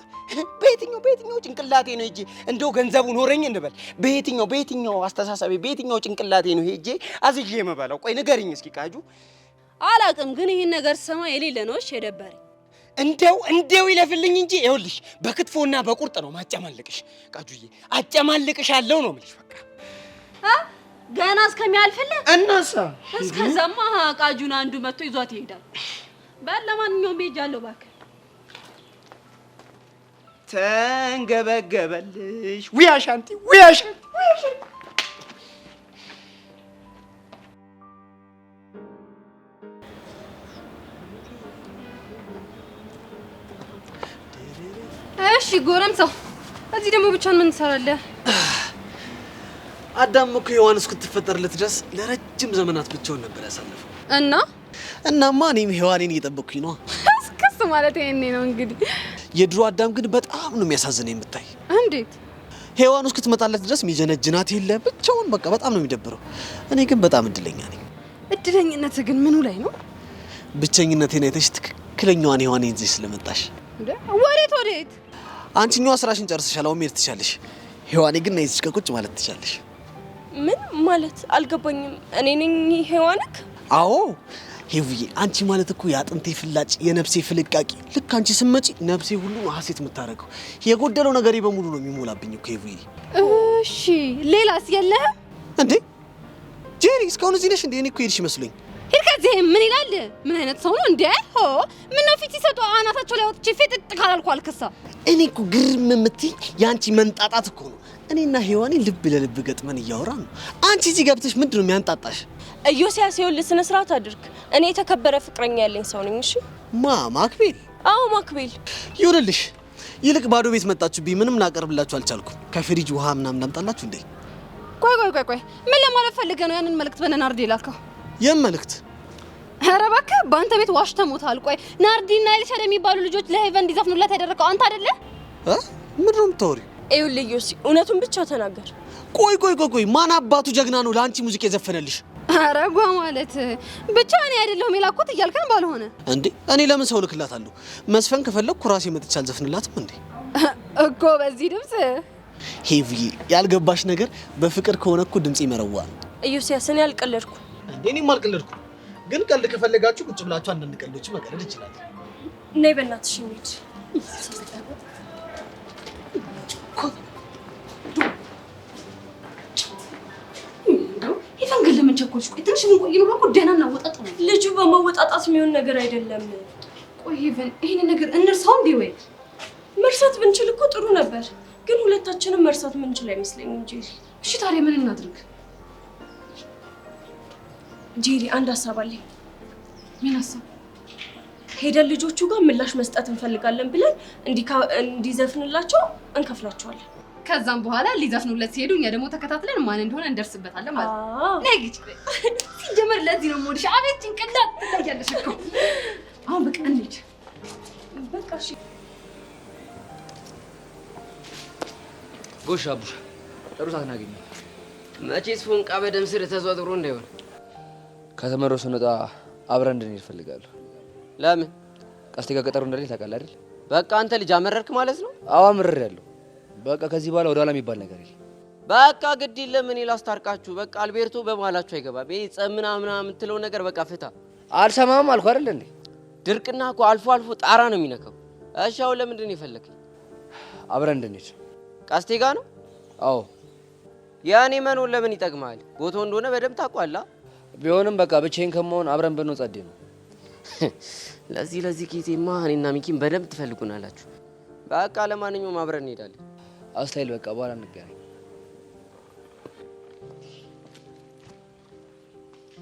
በየትኛው ጭንቅላቴ ነው ሄጄ እንደው ገንዘቡ ኖረኝ እንበል በየትኛው አስተሳሰቤ በየትኛው ጭንቅላቴ ነው ሄጄ አዝዤ የምበላው? ቆይ ንገሪኝ እስኪ ቃጁ። አላውቅም፣ ግን ይህን ነገር ሰማ የሌለ ነው እሺ የደበረኝ። እንደው ይለፍልኝ እንጂ ይኸውልሽ በክትፎና በቁርጥ ነው ማጨማልቅሽ ቃጁዬ፣ አጨማልቅሻለሁ ነው የምልሽ። በቃ ገና እስከሚያልፍልህ እናሳ እስከዛማ ቃጁን አንዱ መጥቶ ይዟት ይሄዳል። በል ለማንኛውም ሄጃለሁ እባክህ። ተንገበገበልሽ ውይ አሻንቲ ውይ አሻንቲ ውይ አሻንቲ። እሺ ጎረምሳው፣ እዚህ ደግሞ ብቻን ምን ትሰራለህ? አዳም እኮ ሔዋን እስክትፈጠርለት ድረስ ለረጅም ዘመናት ብቻውን ነበር ያሳለፈው። እናማ እኔም ሔዋኔን እየጠበቅኩኝ ነው። እስከስ ማለት ይሄኔ ነው እንግዲህ። የድሮ አዳም ግን በጣም ነው የሚያሳዝነኝ የምታይ። እንዴት? ሔዋን እስክትመጣለት ድረስ ሚጀነጅናት የለ ብቻውን፣ በቃ በጣም ነው የሚደብረው። እኔ ግን በጣም እድለኛ ነኝ። እድለኝነት ግን ምኑ ላይ ነው? ብቸኝነቴን አይተሽ ትክክለኛዋን ሔዋኔን ይዘሽ ስለመጣሽ። ወዴት? አንቺኛዋ ስራሽን ጨርሰሻል፣ አሁን መሄድ ትችያለሽ። ሔዋኔ ግን ነይ እዚህ ቁጭ ማለት ትችያለሽ። ምን ማለት አልገባኝም። እኔ ነኝ ሔዋንክ? አዎ ሄውዬ፣ አንቺ ማለት እኮ የአጥንቴ ፍላጭ የነፍሴ ፍልቃቂ። ልክ አንቺ ስትመጪ ነፍሴ ሁሉ ነው ሀሴት የምታደርገው። የጎደለው ነገሬ በሙሉ ነው የሚሞላብኝ እኮ ሄውዬ። እሺ ሌላስ የለህም እንዴ? ጄሪ እስካሁን እዚህ ነሽ እንዴ? እኔ እኮ ሄድሽ መስሎኝ። ሂድ ከዚህ። ምን ይላል? ምን አይነት ሰው ነው እንዴ? ሆ ምን ነው ፊት ሲሰጡ አናታቸው ላይ ወጥቼ ፍጥጥ ካላልኩ አልከሳ። እኔ እኮ ግርም የምትይ የአንቺ መንጣጣት እኮ ነው። እኔና ሔዋኔ ልብ ለልብ ገጥመን እያወራን ነው። አንቺ እዚህ ገብተሽ ምንድን ነው የሚያንጣጣሽ? ኢዮስያስ ይኸውልህ፣ ስነ ስርዓት አድርግ። እኔ የተከበረ ፍቅረኛ ያለኝ ሰው ነኝ። እሺ ማክቤል? አዎ ማክቤል። ይሁንልሽ። ይልቅ ባዶ ቤት መጣችሁብኝ። ምንም ላቀርብላችሁ አልቻልኩም። ከፍሪጅ ውሃ ምናምን ላምጣላችሁ እንዴ? ቆይ ምን ለማለት ፈልገህ ነው ያንን መልእክት በናርዲ ላከው? የምን መልእክት? ኧረ እባክህ በአንተ ቤት ዋሽተህ ሞታል። ቆይ ናርዲና ኤልሻድ የሚባሉ ልጆች ለሄቨን እንዲዘፍኑላት ያደረገው አንተ አይደለ? ምንድን ነው የምታወሪው? ይኸውልህ ዮሲ፣ እውነቱን ብቻ ተናገር። ቆይ ማን አባቱ ጀግና ነው ለአንቺ ሙዚቃ የዘፈነልሽ? ኧረ ጓ ማለት ብቻ እኔ አይደለሁም የላኩት እያልከን ባልሆነ እንዴ? እኔ ለምን ሰው ልክላታለሁ? መስፈን ከፈለኩ ራሴ መጥቻ አልዘፍንላትም እንዴ? እኮ በዚህ ድምፅ። ሄቪዬ፣ ያልገባሽ ነገር በፍቅር ከሆነ እኮ ድምጽ ይመረዋ ነው። ኢዮስያስ፣ እኔ አልቀለድኩም እንዴ? እኔም አልቀለድኩም። ግን ቀልድ ከፈለጋችሁ ቁጭ ብላችሁ አንዳንድ ቀልዶች መቀለድ ይችላል። ነይ በእናትሽ እንሂድ። ይፈንግል ለምን ቸኮልሽ? ቆይ ትንሽ ምን ቆይ ነው እኮ ደህና እናወጣጥ ነው። ልጁ በመወጣጣት የሚሆን ነገር አይደለም። ቆይ ይሄን ነገር እንርሳው እንዴ? ወይ መርሳት ብንችል እኮ ጥሩ ነበር፣ ግን ሁለታችንም መርሳት ምንችል አይመስለኝም ጄሪ። እሺ ታዲያ ምን እናድርግ? ጄሪ፣ አንድ ሀሳብ አለኝ። ምን ሀሳብ? ሄደን ልጆቹ ጋር ምላሽ መስጠት እንፈልጋለን ብለን እንዲዘፍንላቸው እንከፍላቸዋለን። ከዛም በኋላ ሊዘፍኑለት ሲሄዱ እኛ ደግሞ ተከታትለን ማን እንደሆነ እንደርስበታለን ማለት ነው። ነግጭ ሲጀመር ለዚህ ነው ሞድሽ። አቤት ጭንቅላት ትታያለሽ እኮ። አሁን በቃ እንሂድ። በቃ እሺ። ጎሽ አቡሽ፣ ጥሩ ሰዓት እናገኘ። መቼስ ፎንቃ በደም ስር ተዟጥሮ እንዳይሆን ከተመረው ስንወጣ አብረን እንድንሄድ እፈልጋለሁ። ለምን? ቀስቴ ጋር ቀጠሮ እንደሌለ ታውቃለህ አይደል? በቃ አንተ ልጅ አመረርክ ማለት ነው? አዎ አምርሬያለሁ። በቃ ከዚህ በኋላ ወደ ኋላ የሚባል ነገር የለም። በቃ ግድ የለም፣ እኔ ላስታርቃችሁ። በቃ አልቤርቶ በመሀላችሁ አይገባም። ይሄ ጸብ ምናምን የምትለው ነገር በቃ ፍታ። አልሰማም አልኩ አይደል እንዴ? ድርቅና እኮ አልፎ አልፎ ጣራ ነው የሚነካው። እሺ አሁን ለምንድን ነው የፈለከኝ? አብረን እንድንሄድ። ቀስቴ ጋር ነው? አዎ። ያኔ መኖር ለምን ይጠቅማል? ቦታው እንደሆነ በደንብ ታውቃለህ። ቢሆንም በቃ ብቻዬን ከመሆን አብረን ብንወጣ ጸዴ ነው። ለዚህ ጊዜማ እኔና ሚኪን በደንብ ትፈልጉናላችሁ። በቃ ለማንኛውም አብረን እንሄዳለን። አስታይል፣ በቃ በኋላ እንገናኝ።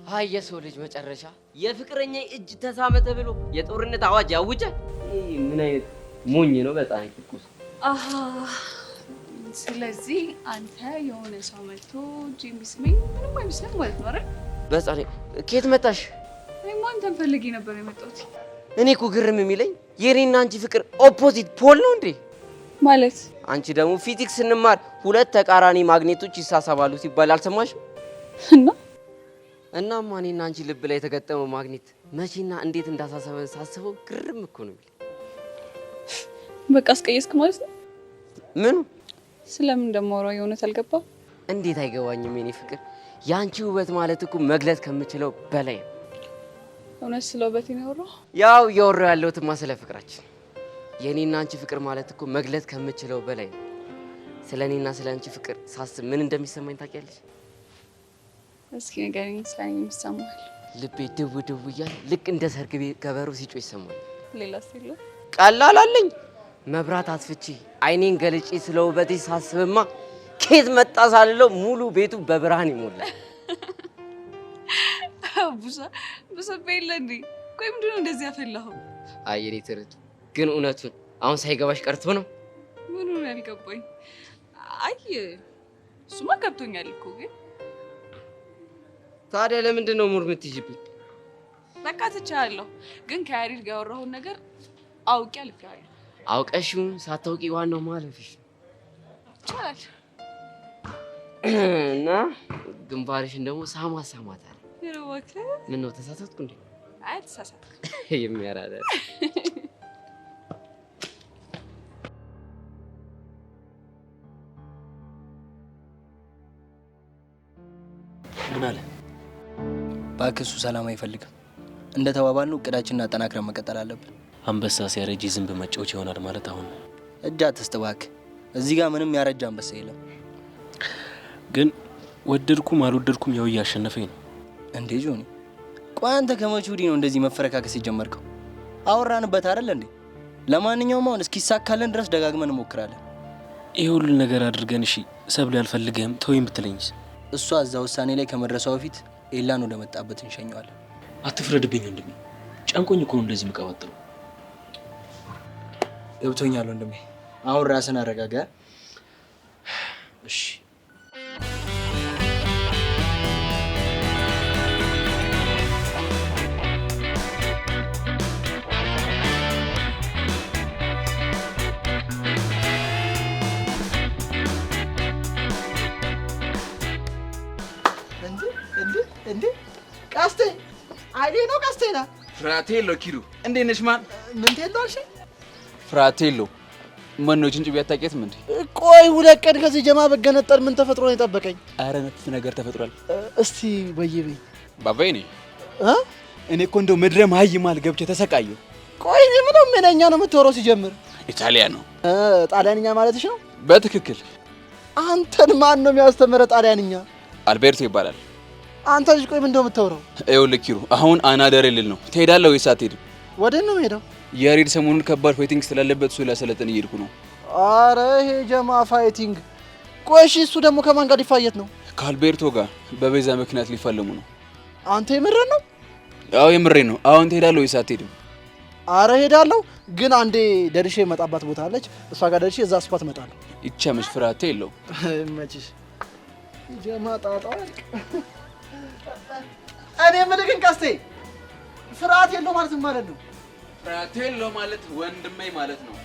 አይ የሰው ልጅ መጨረሻ የፍቅረኛ እጅ ተሳመ ተብሎ የጦርነት አዋጅ ያውጀ። ምን አይነት ሞኝ ነው በጣም ይቁስ። አሃ ስለዚህ አንተ የሆነ ሰው መጥቶ ጂም ቢስመኝ ምንም አይመስልም ማለት ነው አይደል? በጻኔ ከየት መጣሽ? እኔማ አንተን ፈልጌ ነበር የመጣሁት። እኔ እኮ ግርም የሚለኝ የኔና አንቺ ፍቅር ኦፖዚት ፖል ነው እንዴ? ማለት አንቺ ደግሞ ፊዚክስ ስንማር ሁለት ተቃራኒ ማግኔቶች ይሳሳባሉ ሲባል አልሰማሽም? እናማ እኔና አንቺ ልብ ላይ የተገጠመው ማግኔት መቼና እንዴት እንዳሳሰበን ሳስበው ግርም እኮ ነው የሚለኝ። በቃ አስቀየስክ ማለት ነው? ምኑ? ስለምን እንደማወራው የእውነት አልገባም? እንዴት አይገባኝም የኔ ፍቅር። የአንቺ ውበት ማለት እኮ መግለጽ ከምችለው በላይ ነው። እውነት ስለ ውበቴ ነው ያወራው? ያው እያወራሁ ያለሁትማ ስለ ፍቅራችን። የኔና አንቺ ፍቅር ማለት እኮ መግለጽ ከምችለው በላይ ነው። ስለ እኔና ስለ አንቺ ፍቅር ሳስብ ምን እንደሚሰማኝ ታውቂያለሽ? እስኪ ንገረኝ፣ ስለ እኔ የሚሰማል? ልቤ ድው ድው እያለ ልክ እንደ ሰርግ ቤት ከበሮ ሲጮህ ይሰማል። ሌላስ የለም? ቀላል አለኝ። መብራት አስፍቼ አይኔን ገልጬ ስለ ውበቴ ሳስብማ ከየት መጣ ሳልለው ሙሉ ቤቱ በብርሃን ይሞላል። ቡሳ በይለ እንዴ? ቆይ ምንድን ነው እንደዚህ ያፈላኸው? አይ የኔ ትርት ግን እውነቱን አሁን ሳይገባሽ ቀርቶ ነው? ምኑ ነው ያልገባኝ? አይ እሱማ ገብቶኛል እኮ ግን ታዲያ ለምንድን ነው ሙር የምትይዥብኝ? በቃ ትቻለሁ። ግን ከያሬድ ጋር ያወራሁን ነገር አውቄ አልፌዋለሁ። አውቀሽው ሳታውቂ ዋናው ማለፍሽ ይቻላል። እና ግንባርሽን ደግሞ ሳማ ሳማታል። ይረዋክ ምን ነው ተሳሳትኩ እንዴ? አይ ተሳሳትኩ። የሚያራዳ ምን አለ? እባክህ እሱ ሰላም አይፈልግም። እንደ ተባባልነው እቅዳችንን አጠናክረን መቀጠል አለብን። አንበሳ ሲያረጅ ዝንብ መጫወቻ ይሆናል ማለት አሁን ነው። እጅ አትስጥ እባክህ። እዚህ ጋር ምንም ያረጀ አንበሳ የለም። ግን ወደድኩም አልወደድኩም ያው እያሸነፈኝ ነው። እንዴ ጆኒ፣ ቆይ አንተ ከመቼ ወዲህ ነው እንደዚህ መፈረካከስ የጀመርከው? አወራንበት አይደል እንዴ? ለማንኛውም አሁን እስኪሳካልን ድረስ ደጋግመን እንሞክራለን። ይሄ ሁሉ ነገር አድርገን እሺ ሰብለ አልፈልግህም ተወኝ ብትለኝስ? እሷ እዛ ውሳኔ ላይ ከመድረሷ በፊት ኤላን ወደ መጣበት እንሸኘዋለን። አትፍረድብኝ ወንድሜ፣ ጨንቆኝ እኮ ነው እንደዚህ የምቀባጥረው። ገብቶኛል ወንድሜ፣ አሁን ራስን አረጋጋ። እሺ እንዴ ቀስቴ አይዴ ነው ቀስቴና ፍራቴሎ ኪሩ እንዴት ነሽ? ማን ምን ትላለሽ? ፍራቴሎ ማን ነው? ጭንጭ ቢያታቂያትም እንዴ? ቆይ ሁለት ቀን ከዚህ ጀማ በገነጠር ምን ተፈጥሮ ነው የጠበቀኝ? አረ ነፍ ነገር ተፈጥሯል። እስቲ በይበይ ባባዬ ነኝ እኔ እኮ እንደው ምድረ ማይማል ገብቼ ተሰቃየሁ። ቆይ ምንም ምንኛ ነው የምትወራው? ሲጀምር ኢጣሊያ ነው። ጣሊያንኛ ማለትሽ ነው? በትክክል። አንተን ማን ነው የሚያስተምረ ጣሊያንኛ? አልቤርቶ ይባላል። አንተ ልጅ ቆይ ምን እንደው የምታወራው? ይኸውልህ ኪሩ አሁን አናደር ልል ነው። ትሄዳለህ ወይስ አትሄድም? ወዴት ነው የምሄደው? ያሬድ ሰሞኑን ከባድ ፋይቲንግ ስላለበት እሱ ላሰለጥን እየሄድኩ ነው። አረ ይሄ ጀማ ፋይቲንግ። ቆይ እሺ እሱ ደግሞ ከማን ጋር ሊፋየት ነው? ከአልቤርቶ ጋር በቤዛ ምክንያት ሊፋለሙ ነው። አንተ የምሬን ነው? አዎ የምሬን ነው። አሁን ትሄዳለህ ወይስ አትሄድም? አረ ሄዳለሁ፣ ግን አንዴ ደርሼ የመጣባት ቦታ አለች። እሷ ጋር ደርሼ እዛ ስፓት እመጣለሁ። ይቻምሽ ፍራቴ የለው መችሽ ጀማ ጣጣ። እኔ ምን ግን ቀስቴ ፍርሃት የለው ማለት ምን ማለት ነው? ፍርሃት የለው ማለት ወንድሜ ማለት ነው።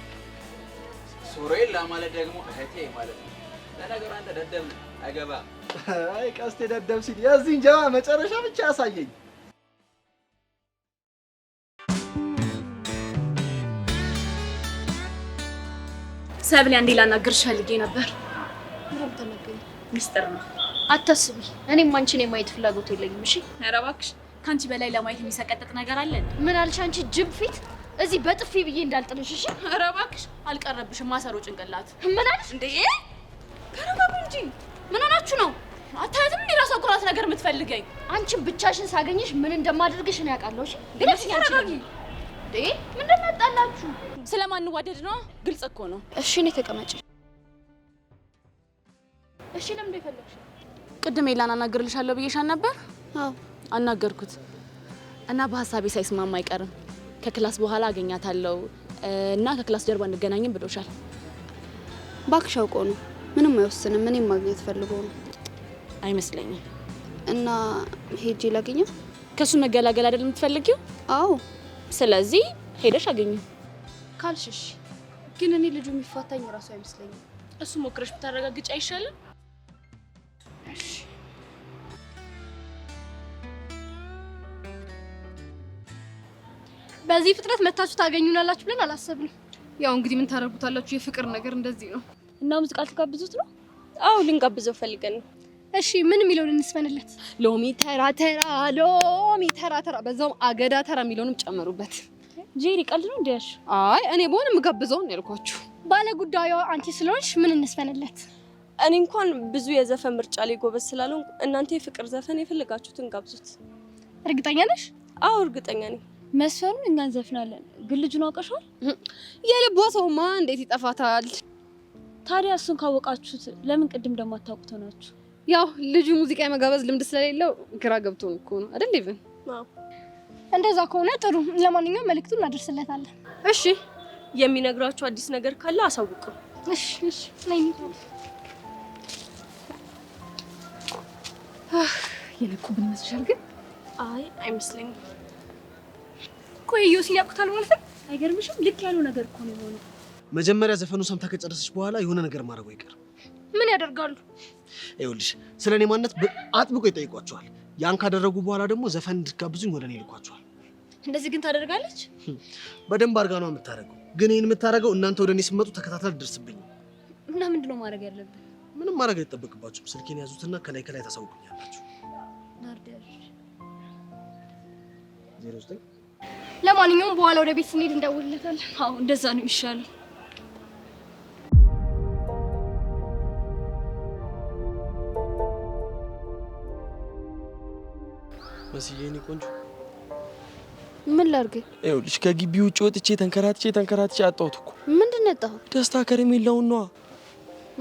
ሶሬላ ማለት ደግሞ እህቴ ማለት ነው። ለነገሩ አንተ ደደብ ነህ፣ አይገባም። አይ ቀስቴ ደደብ ሲል የዚህን ጀማ መጨረሻ ብቻ ያሳየኝ። ሰብሊ አንዴ ላናግርሽ ፈልጌ ነበር። ምንም ተነገኝ ሚስጥር ነው። አታስቢ፣ እኔም አንቺን የማየት ፍላጎት የለኝም። እሺ ኧረ እባክሽ ካንቺ በላይ ለማየት የሚሰቀጥጥ ነገር አለ እንዴ? ምን አልሽ አንቺ ጅብ ፊት? እዚህ በጥፊ ብዬ እንዳልጥልሽ። እሺ ኧረ እባክሽ አልቀረብሽም። ማሰሮ ጭንቅላት ምን አልሽ እንዴ? ተረጋጉ እንጂ ምን ሆናችሁ ነው? አታያትም እንዴ ራሷ ኩራት ነገር የምትፈልገኝ? አንቺን ብቻሽን ሳገኝሽ ምን እንደማደርግሽ ነው ያውቃለሁ። እሺ ግን ተረጋጊ እንዴ። ምን እንደመጣላችሁ ስለማንዋደድ ነው። ግልጽ እኮ ነው። እሺ እኔ ተቀመጭ። እሺ ለምን እንደፈለግሽ? ቅድም ኤላን አናግርልሻለሁ ብዬሻል ነበር። አዎ አናገርኩት እና በሐሳቤ ሳይስማማ አይቀርም። ከክላስ በኋላ አገኛታለሁ እና ከክላስ ጀርባ እንገናኝም ብሎሻል። ባክሽ አውቆ ነው። ምንም አይወስንም። እኔም ማግኘት ፈልጎ ነው አይመስለኝም። እና ሄጄ ላገኘው? ከሱ መገላገል አይደል የምትፈልጊው? አዎ። ስለዚህ ሄደሽ አገኘው ካልሽሽ። ግን እኔ ልጁ የሚፋታኝ ራሱ አይመስለኝም። እሱ ሞክረሽ ብታረጋግጪ አይሻልም? እሺ። በዚህ ፍጥነት መታችሁ ታገኙናላችሁ ብለን አላሰብንም። ያው እንግዲህ ምን ታደርጉታላችሁ? የፍቅር ነገር እንደዚህ ነው። እና ሙዚቃ ልትጋብዙት ነው? አዎ ልንጋብዘው ፈልገን ነው። እሺ ምን የሚለውን እንስፈንለት? ሎሚ ተራ ተራ ሎሚ ተራ ተራ፣ በዛውም አገዳ ተራ የሚለውንም ጨምሩበት። ጄሪ ቀልድ ነው እንዴ? አይ እኔ በሆነ የምጋብዘው ነው ያልኳችሁ። ባለ ጉዳዩ አንቺ ስለሆንሽ ምን እንስፈንለት? እኔ እንኳን ብዙ የዘፈን ምርጫ ላይ ጎበዝ ስላልሆንኩ እናንተ የፍቅር ዘፈን የፈለጋችሁትን ጋብዙት። እርግጠኛ ነሽ? አዎ እርግጠኛ ነኝ። መስፈኑን እኛ እንዘፍናለን፣ ግን ልጁን አውቀሻል? የልቧ ሰውማ እንዴት ይጠፋታል? ታዲያ እሱን ካወቃችሁት ለምን ቅድም ደግሞ አታውቁት ሆናችሁ? ያው ልጁ ሙዚቃ የመጋበዝ ልምድ ስለሌለው ግራ ገብቶን እኮ ነው አይደል? ኢቭን እንደዛ ከሆነ ጥሩ። ለማንኛውም መልእክቱን እናደርስለታለን። እሺ የሚነግራችሁ አዲስ ነገር ካለ አሳውቁ። እሺ እሺ። ነይ የነቁብን መስሻል ግን አይ አይመስለኝም። ቆይ ዮሲን ያውቁታል ማለት ነው? አይገርምሽም? ልክ ያለው ነገር እኮ ነው የሆነው። መጀመሪያ ዘፈኑ ሰምታ ከጨረሰች በኋላ የሆነ ነገር ማድረጉ አይቀር። ምን ያደርጋሉ? ይኸውልሽ ስለኔ ማንነት አጥብቆ ይጠይቋቸዋል። ያን ካደረጉ በኋላ ደግሞ ዘፈን እንድትጋብዙኝ ወደ እኔ ልኳቸዋል። እንደዚህ ግን ታደርጋለች? በደንብ አድርጋ ነው የምታደርገው። ግን ይሄን የምታደርገው እናንተ ወደ እኔ ስትመጡ ተከታተል ድርስብኝ። እና ምንድነው ማድረግ ያለብን? ምንም ማድረግ አይጠበቅባችሁም። ስልኬን ያዙትና ከላይ ከላይ ታሳውቁኛላችሁ። ናርዲያሽ 09 ለማንኛውም በኋላ ወደ ቤት ስንሄድ እንደውልለታለን። አዎ እንደዛ ነው የሚሻለው። መስዬ እኔ ቆንጆ ምን ላድርግ? ይኸውልሽ ከግቢ ውጭ ወጥቼ ተንከራትቼ አጣሁት እኮ። ምንድን ነው ያጣሁት? ደስታ ከረሜላውን ነዋ።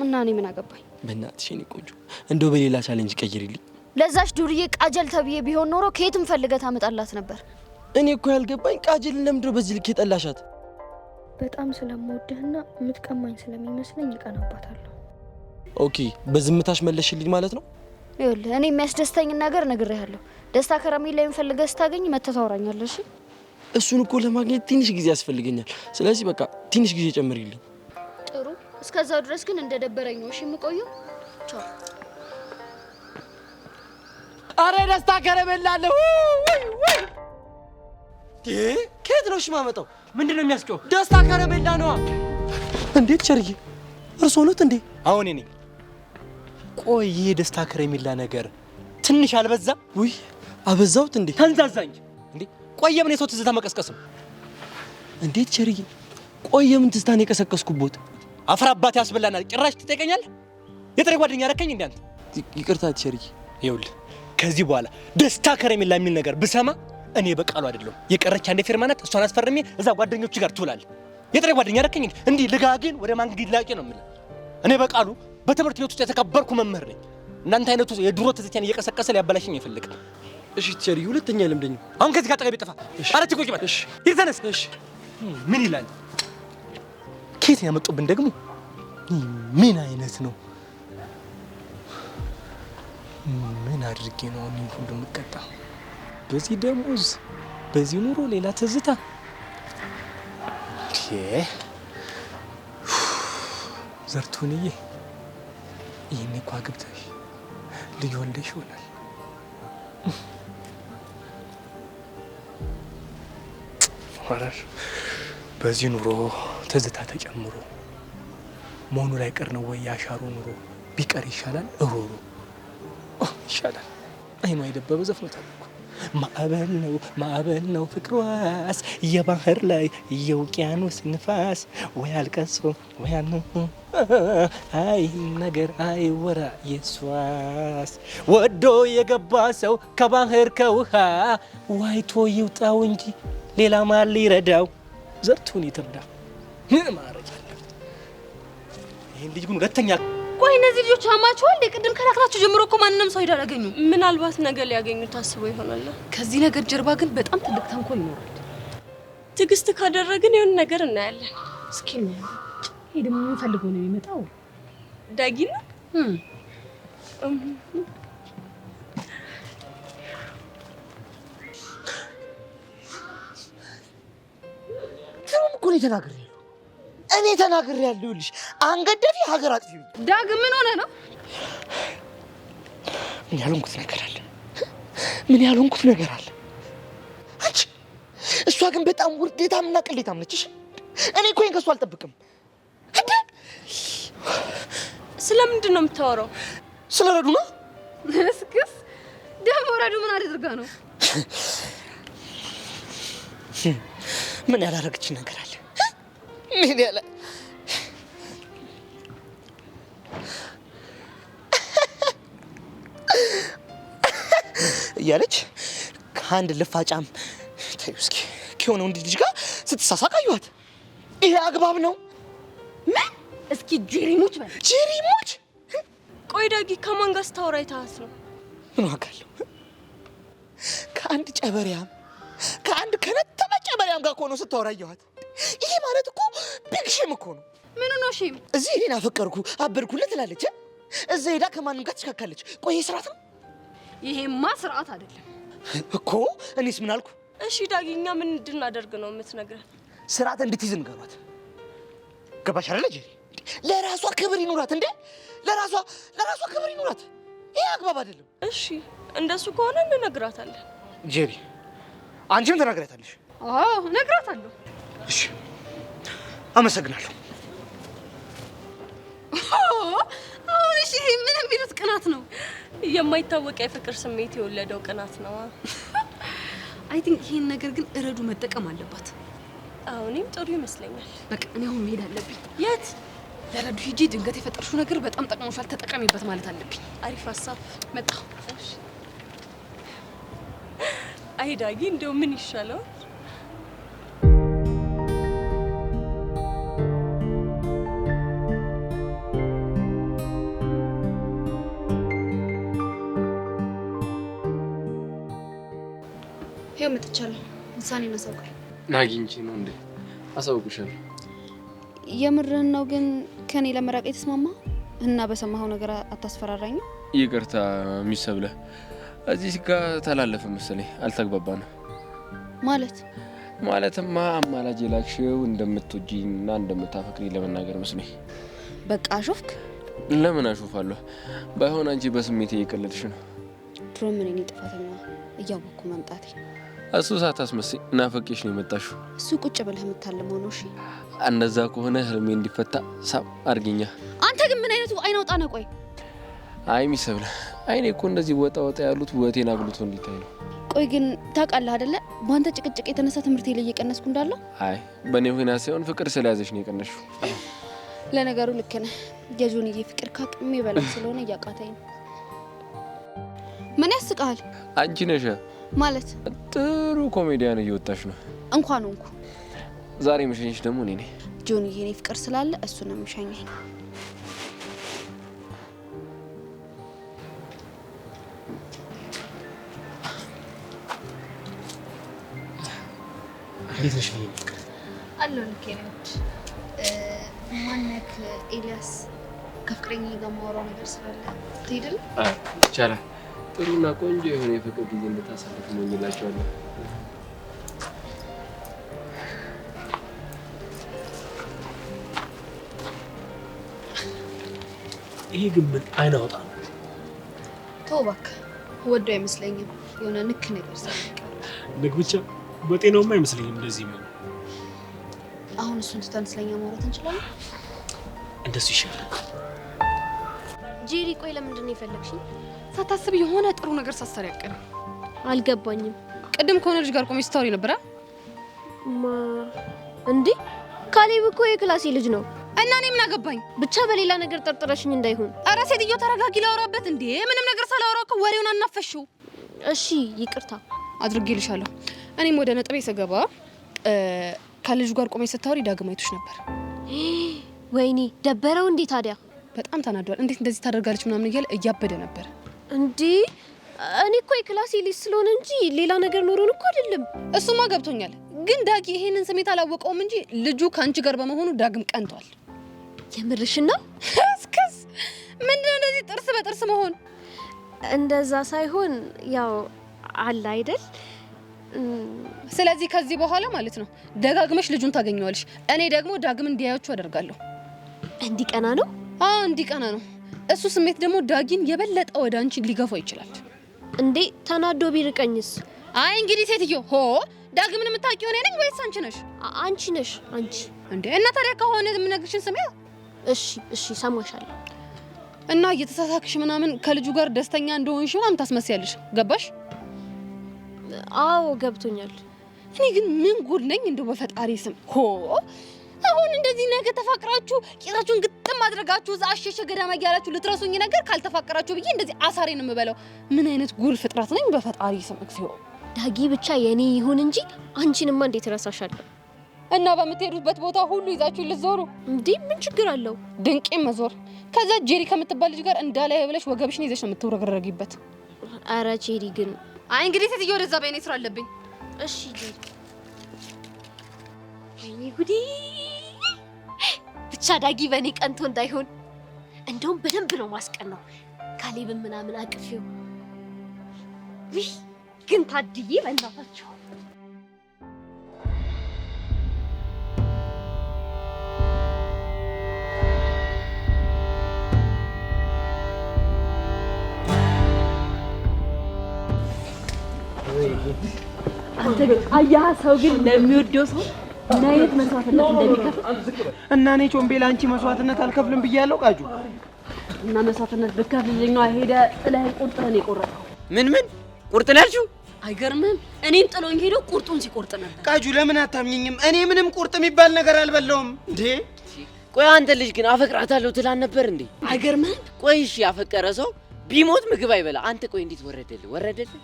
እና እኔ ምን አገባኝ? በእናትሽ እኔ ቆንጆ እንደው በሌላ ቻሌንጅ ቀይሪልኝ። ለዛች ዱርዬ ቃጀል ተብዬ ቢሆን ኖሮ ከየትም ፈልገህ ታመጣላት ነበር። እኔ እኮ ያልገባኝ ቃጀልን ለምንድነው በዚህ ልክ የጠላሻት? በጣም ስለምወድህና የምትቀማኝ ስለሚመስለኝ እቀናባታለሁ። ኦኬ በዝምታሽ መለሽልኝ ማለት ነው? ይኸውልህ እኔ የሚያስደስተኝን ነገር ነግሬሃለሁ። ደስታ ከረሜላዬን ፈልገህ ስታገኝ መተህ ታወራኛለሽ። እሱን እኮ ለማግኘት ትንሽ ጊዜ ያስፈልገኛል። ስለዚህ በቃ ትንሽ ጊዜ ጨምሪልኝ። ጥሩ። እስከዛው ድረስ ግን እንደደበረኝ ነው እሺ የምቆየው። ቻው። አረ ደስታ ከረሜላ አለ። ወይ ከየት ነው እሺ የማመጣው? ምንድነው የሚያስጨው? ደስታ ከረሜላ ነዋ። እንዴት ቸርዬ እርሶ ኖት እንዴ? አሁን እኔ ቆይ ይሄ ደስታ ከረሜላ ነገር ትንሽ አልበዛ? ውይ አበዛውት እንዴ? ተንዛዛኝ እንዴ? ቆይ የምን የሰው ትዝታ መቀስቀስም? እንዴት ቸርዬ? ቆይ የምን ትዝታን የቀሰቀስኩቦት? አፍራ አባት ያስበላናል። ጭራሽ ትጠይቀኛለህ? የጥሬ ጓደኛ ረከኝ እንዴ አንተ? ይቅርታ ቸርዬ። ይኸውልህ ከዚህ በኋላ ደስታ ከረሜላ የሚል ነገር ብሰማ እኔ በቃሉ አይደለም የቀረች አንዴ ፊርማ ናት። እሷን አስፈርሜ እዛ ጓደኞቹ ጋር ትውላለህ። የጥሬ ጓደኛ ረከኝ እንዴ? ልጋግን ወደ ማንግድ ላቂ ነው የምልህ። እኔ በቃሉ በትምህርት ቤት ውስጥ የተከበርኩ መምህር ነኝ። እናንተ አይነቱ የድሮ ትዝታን እየቀሰቀሰ ሊያበላሽኝ ይፈልጋል። እሺ ቸርዬ፣ ሁለተኛ ልምደኝ። አሁን ከዚህ ጋር ጠገቤ ጥፋ። አረቲ ቁጭ በል። እሺ ይተነስ። እሺ ምን ይላል? ኬት ያመጡብን ደግሞ ምን አይነት ነው? ምን አድርጌ ነው እኔ ሁሉ የምቀጣ? በዚህ ደሞዝ፣ በዚህ ኑሮ ሌላ ትዝታ። ዘርቱንዬ ይህኔ እኮ አግብተሽ ልጅ ወልደሽ ይሆናል። ወራሽ በዚህ ኑሮ ትዝታ ተጨምሮ መሆኑ ላይ ቀር ነው ወይ ያሻሩ ኑሮ ቢቀር ይሻላል እሮሮ ይሻላል። አይኑ አይደበበ ዘፍኖታል እኮ ማዕበል ነው ፍቅሯስ የባህር ላይ የውቅያኖስ ንፋስ ወይ አልቀሶ ወይ አይ ነገር አይወራ የሷስ ወዶ የገባ ሰው ከባህር ከውሃ ዋይቶ ይውጣው እንጂ ሌላ ማን ሊረዳው? ዘርቱን ይተምዳ ምን ማረግ አለበት? ይሄን ልጅ ግን ሁለተኛ ቆይ እነዚህ ልጆች አማቸዋል እንዴ? ቅድም ከላክናቸው ጀምሮ እኮ ማንንም ሰው ይዳላገኙ። ምናልባት ነገር ሊያገኙ ታስበው ይሆናል። ከዚህ ነገር ጀርባ ግን በጣም ትልቅ ተንኮል ይኖራል። ትዕግስት ካደረግን የሆነ ነገር እናያለን። እስኪ ነው ይሄ ደግሞ ምን ፈልገው ነው የሚመጣው? ዳጊና ትሩም እኮ ነው ተናግሬያለሁ። እኔ ተናግሬያለሁ። ይኸውልሽ አንገደፊ ሀገር አጥፊ። ዳግ ምን ሆነ ነው? ምን ያልሆንኩት ነገር አለ? ምን ያልሆንኩት ነገር አለ? አንቺ እሷ ግን በጣም ውርዴታምና ቅሌታም ነች። እኔ እኮ ይሄን ከእሷ አልጠብቅም። ስለምንድን ነው የምታወራው? ስለ ረዱ ነው። እስክስ ደግሞ ረዱ ምን አድርጋ ነው? ምን ያላረገች ነገር አለ? ምን ያለ እያለች ከአንድ ልፋጫም ተይው እስኪ ከሆነ ወንድ ልጅ ጋር ስትሳሳቅ አየኋት። ይሄ አግባብ ነው? ምን እስኪ ጄሪሞች በል ጄሪሞች። ቆይ ዳጊ ከማን ጋር ስታወራ አይተሃት ነው? ምን ዋጋለሁ? ከአንድ ጨበሪያም ከአንድ ከነተመ ጨበሪያም ጋር እኮ ነው ስታወራ አየኋት። ይሄ ማለት እኮ ቢግ ሼም እኮ ነው። ምን ነው ሼም? እዚህ እኔን አፈቀርኩ አበድኩለት ትላለች፣ እዛ ሄዳ ከማንም ጋር ትሽካካለች። ቆይ ይሄ ስርዓት ነው? ይሄማ ስርዓት አይደለም እኮ። እኔስ ምን አልኩ? እሺ ዳጊ እኛ ምን እንድናደርግ ነው የምትነግረን? ስርዓት እንድትይዝ ንገሯት። ገባሽ አይደለ ጄሪ? ለራሷ ክብር ይኑራት እንዴ! ለራሷ ክብር ይኑራት። ይሄ አግባብ አይደለም። እሺ እንደሱ ከሆነ እንነግራታለን። ጄሪ አንቺም ትነግራታለሽ? አዎ እነግራታለሁ። እሺ አመሰግናለሁ። አሁን እሺ ምን የሚሉት ቅናት ነው? የማይታወቅ የፍቅር ስሜት የወለደው ቅናት ነው። አይ ቲንክ ይሄን ነገር ግን እረዱ መጠቀም አለባት። አሁንም ጥሩ ይመስለኛል። በቃ እኔ አሁን መሄድ አለብኝ። የት? ለረዱ ሂጂ። ድንገት የፈጠርሽው ነገር በጣም ጠቅሞሻል፣ ተጠቀሚበት ማለት አለብኝ። አሪፍ ሀሳብ። መጣሁ። እሺ አይ ዳጊ እንደው ምን ይሻለው? ይሄው መጥቻለሁ። ውሳኔን አሳውቀኝ። ናጊንቺ ነው እንዴ? አሳውቅሻለሁ። የምርህን ነው ግን ከኔ ለመራቅ የተስማማ እና በሰማኸው ነገር አታስፈራራኝ። ይቅርታ ሚሰብለ እዚህ ጋር ተላለፈ መሰለኝ፣ አልተግባባንም። ማለትማ አማላጅ ላክሽው እንደምትወጂና እንደምታፈቅሪ ለመናገር መስሎኝ። በቃ አሾፍክ? ለምን አሾፋለሁ? ባይሆን አንቺ በስሜቴ እየቀለድሽ ነው። ድሮ ምን እኔ ጥፋተኛ እያወቅኩ መምጣቴ። እሱ ሳታስመስይ ናፈቄሽ ነው የመጣሽው። እሱ ቁጭ ብለህ የምታልመው ነው። እሺ እንደዛ ከሆነ ህልሜ እንዲፈታ ሳብ አርግኛ። አንተ ግን ምን አይነቱ አይን አውጣ ነህ? ቆይ አይ ሚሰብለ አይኔ እኮ እንደዚህ ወጣ ወጣ ያሉት ውበቴን አግልቶ እንዲታይ ነው። ቆይ ግን ታውቃለህ አይደለ በአንተ ጭቅጭቅ የተነሳ ትምህርቴ ላይ እየቀነስኩ እንዳለው? አይ በእኔ ሁኔታ ሳይሆን ፍቅር ስለያዘሽ ነው የቀነሽው። ለነገሩ ልክ ነህ። የጆንዬ ፍቅር ከአቅሜ በላይ ስለሆነ እያቃተኝ ነው። ምን ያስቃል? አንቺ ነሽ ማለት ጥሩ ኮሜዲያን እየወጣሽ ነው። እንኳን እንኩ ዛሬ ምሽኝሽ ደግሞ እኔ ነኝ። ጆንዬ እኔ ፍቅር ስላለ እሱ ነው የሚሸኘኝ። እንዴት ነሽ? አለው ልክ ነው። ማነክ ኤልያስ ከፍቅረኛ ጋር ማውራው ነገር ስላለ ትሄድል? አይ ይቻላል። ጥሩና ቆንጆ የሆነ የፍቅር ጊዜ እንድታሳልፍ ነው የሚላቸዋለሁ። ይሄ ግን ምን አይን አውጣ ነው? ተው እባክህ፣ ወዶ አይመስለኝም። የሆነ ንክ ነገር ስለሚቀር ንክ ብቻ በጤናውማ አይመስለኝም እንደዚህ ነው። አሁን እሱን ትተን ስለኛ ማውራት እንችላለን። እንደሱ ይሻላል። ጄሪ ቆይ ለምንድን ነው የፈለግሽኝ? ሳታስብ የሆነ ጥሩ ነገር ሳሰሪ ያቀረ አልገባኝም። ቅድም ከሆነ ልጅ ጋር ቆሜ ስታወሪ ነበር እንዴ? ካሌብ እኮ የክላሴ ልጅ ነው እና እኔ ምን አገባኝ? ብቻ በሌላ ነገር ጠርጥረሽኝ እንዳይሆን። አረ ሴትዮ ተረጋጊ፣ ላውራበት እንዴ። ምንም ነገር ሳላወራ እኮ ወሬውን አናፈሽው። እሺ ይቅርታ አድርጌልሻለሁ። እኔም ወደ ነጥቤ ስገባ ከልጅ ጋር ቆሜ ስታወሪ ዳግም አይቶሽ ነበር። ወይኔ ደበረው እንዴ ታዲያ? በጣም ተናዷል። እንዴት እንደዚህ ታደርጋለች ምናምን እያለ እያበደ ነበር። እንዴ እኔ እኮ የክላሴ ልጅ ስለሆነ እንጂ ሌላ ነገር ኖሮን እኮ አይደለም። እሱማ ገብቶኛል። ግን ዳጊ ይሄንን ስሜት አላወቀውም እንጂ ልጁ ከአንቺ ጋር በመሆኑ ዳግም ቀንቷል። የምርሽን ነው? እስከስ ምንድነው እንደዚህ ጥርስ በጥርስ መሆን? እንደዛ ሳይሆን ያው አለ አይደል? ስለዚህ ከዚህ በኋላ ማለት ነው ደጋግመሽ ልጁን ታገኘዋለሽ። እኔ ደግሞ ዳግም እንዲያያችሁ አደርጋለሁ። እንዲቀና ነው? አዎ እንዲቀና ነው። እሱ ስሜት ደግሞ ዳጊን የበለጠ ወደ አንቺ ሊገፋው ይችላል። እንዴ ተናዶ ቢርቀኝስ? አይ እንግዲህ ሴትዮ ሆ ዳግምን የምታውቂው እኔ ነኝ ወይስ አንቺ ነሽ? አንቺ ነሽ። አንቺ እንዴ እና ታዲያ ከሆነ የምነግርሽን ስሚያ። እሺ ሰማሻለሁ። እና እየተሳሳክሽ ምናምን ከልጁ ጋር ደስተኛ እንደሆንሽ ምናምን ታስመስያለሽ። ገባሽ? አዎ ገብቶኛል። እኔ ግን ምን ጉድ ነኝ እንደው በፈጣሪ ስም ሆ አሁን እንደዚህ ነገ ተፋቅራችሁ ቂጣችሁን ግጥም አድርጋችሁ እዛ አሸሸ ገዳማ ያላችሁ ልትረሱኝ ነገር ካልተፋቀራችሁ ብዬ እንደዚህ አሳሬን የምበለው ምን አይነት ጉል ፍጥረት ነኝ በፈጣሪ ስም እግዚኦ። ዳጊ ብቻ የኔ ይሁን እንጂ አንቺንማ እንዴት ረሳሻለሁ? እና በምትሄዱበት ቦታ ሁሉ ይዛችሁ ልትዞሩ እንዴ ምን ችግር አለው? ድንቄም መዞር። ከዛ ጄሪ ከምትባል ልጅ ጋር እንዳላይ ብለሽ ወገብሽን ይዘሽ ነው የምትወረገረጊበት። አረ ጄሪ ግን አይ እንግዲህ ሴትዮ ወደዛ በእኔ ስራ አለብኝ። እሺ ጄሪ። ወይኔ ጉዲ! ብቻ ዳጊ በእኔ ቀንቶ እንዳይሆን እንደውም በደንብ ነው ማስቀናው። ካሌብን ምናምን አቅፌው ግን ታድዬ በእናታችሁ አንተ ግን አያህ ሰው ግን ለሚወደው ሰው ምን አይነት መስዋዕትነት እንደሚከፍል እና እኔ ቾምቤ ላንቺ መስዋዕትነት አልከፍልም ብያለሁ ቃጁ። እና መስዋዕትነት ብከፍልልኝዋ ሄደ ጥለህ ቁርጥህን የቆረጥከው ምን ቁርጥ ነው ያልሽው? አይገርምህም? እኔን ጥሎኝ ሄዶ ቁርጡን ሲቆርጥ ነበር። ቃጁ ለምን አታምኝኝም? እኔ ምንም ቁርጥ የሚባል ነገር አልበላውም እንዴ። ቆይ አንተ ልጅ ግን አፈቅራታለሁ ትላን ነበር እንዴ? አይገርምህም? ቆይ እሺ ያፈቀረ ሰው ቢሞት ምግብ አይበላ። አንተ ቆይ እንዴት ወረደልህ?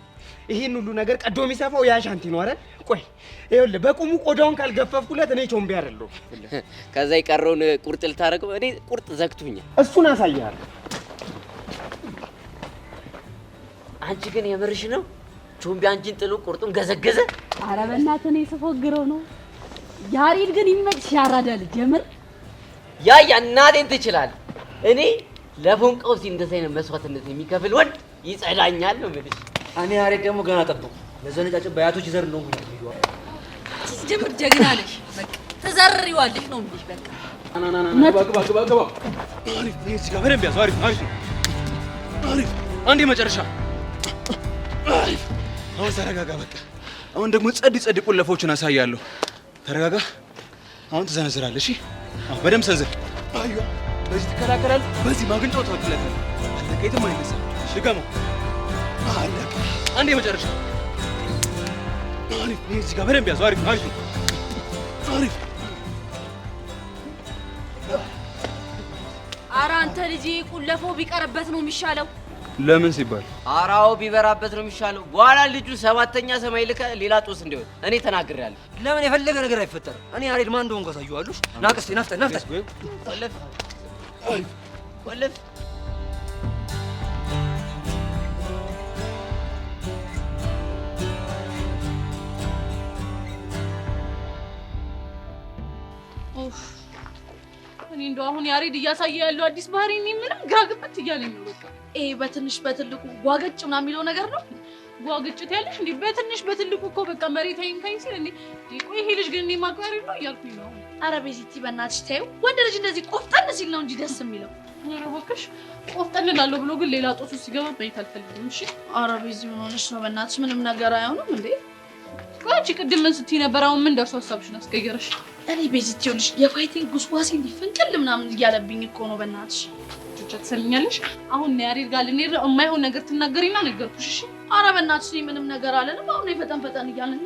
ይሄን ሁሉ ነገር ቀዶ የሚሰፋው ያ ሻንቲ ነው አይደል? ቆይ ይኸውልህ በቁሙ ቆዳውን ካልገፈፍኩለት እኔ ቾምቤ አይደለሁ። ከዛ የቀረውን ቁርጥ ልታረገው እኔ ቁርጥ ዘግቶኛል። እሱን አሳያለሁ። አንቺ ግን የምርሽ ነው? ቾምቤ አንቺን ጥሎ ቁርጡን ገዘገዘ? ኧረ በእናትህ እኔ ስፎግረው ነው። ያሬድ ግን ይመችሽ ያራዳ ልጅ የምር ያ እናቴን ትችላለህ። እኔ ለፎንቃው እንደዚህ አይነት መስዋዕትነት የሚከፍል ወንድ ይጸዳኛል ነው የምልሽ። እኔ ያሬድ ደግሞ ገና ጠብቁ። ለዘነጫጭ በአያቶች ዘር ነው ማለት ነው። ጀምር ጀግና ነሽ። በቃ ተዘርሪዋለሽ ነው የምልሽ። በቃ ግባ። አሪፍ ነው። እዚህ ጋር በደንብ ያዘው። አሪፍ። አንዴ መጨረሻ። አሪፍ። አሁን ተረጋጋ። በቃ አሁን ደግሞ ጸድ ቁለፎችን አሳያለሁ። ተረጋጋ። አሁን ትዘነዝራለሽ። እሺ? አሁን በደንብ ሰንዝር። አይዋ በዚህ ትከላከላለህ፣ በዚህ ማግንጫው ታወጥለታለህ። አለቀ። የትም አይነሳም። ድገመው። አለቀ። አንዴ መጨረሻ። አሪፍ። እዚህ ጋር በደንብ ያዘው። አሪፍ። ኧረ አንተ ልጅ ቁለፎ ቢቀርበት ነው የሚሻለው። ለምን ሲባል? አራው ቢበራበት ነው የሚሻለው። በኋላ ልጁ ሰባተኛ ሰማይ ልከ ሌላ ጦስ እንዲሆን እኔ ተናግሬያለሁ። ለምን የፈለገ ነገር አይፈጠርም። እኔ ያሬድ ማን እንደሆንኩ አሳየዋለሁ። ናቅስቴ ናፍጠ ቆልፍ እኔ እንደው አሁን ያሬድ እያሳየ ያለው አዲስ ባህሪ እኔ ምንም ግራ ግብት እያለኝ ነው። በቃ ይሄ በትንሽ በትልቁ ጓገጭ ምናምን የሚለው ነገር ነው። ጓገጭት ያለሽ እንዴ? በትንሽ በትልቁ እኮ በቃ መሬት አይንካኝ ሲል እንዴ ቆይ ይሄ ልጅ ግን እኔ ማቋሪ ነው እያልኩኝ ነው። ኧረ ቤዚቲ በእናትሽ ታዩ። ወንድ ልጅ እንደዚህ ቆፍጠን ሲል ነው እንጂ ደስ የሚለው። ኧረ እባክሽ ቆፍጠን እላለሁ ብሎ ግን ሌላ ጦሱ ሲገባ በይት አልፈልግም። እሺ ኧረ ቤዚ ምን ሆነሽ ነው? በእናትሽ ምንም ነገር አይሆንም እንዴ? አንቺ ቅድም ምን ስትይ ነበር? አሁን ምን ደርሶ ሀሳብሽን አስቀየረሽ? እኔ ቤዚቲ ይኸውልሽ የፋይቲንግ ጉስጓሴ እንዲፈንቅል ምናምን እያለብኝ እኮ ነው። በእናትሽ ብቻ ትሰልኛለሽ። አሁን ያሬድ ጋር ልንሄድ የማይሆን ነገር ትናገሪና ነገርኩሽ። እሺ ኧረ በእናትሽ ምንም ነገር አለንም። አሁን ፈጠን እያልን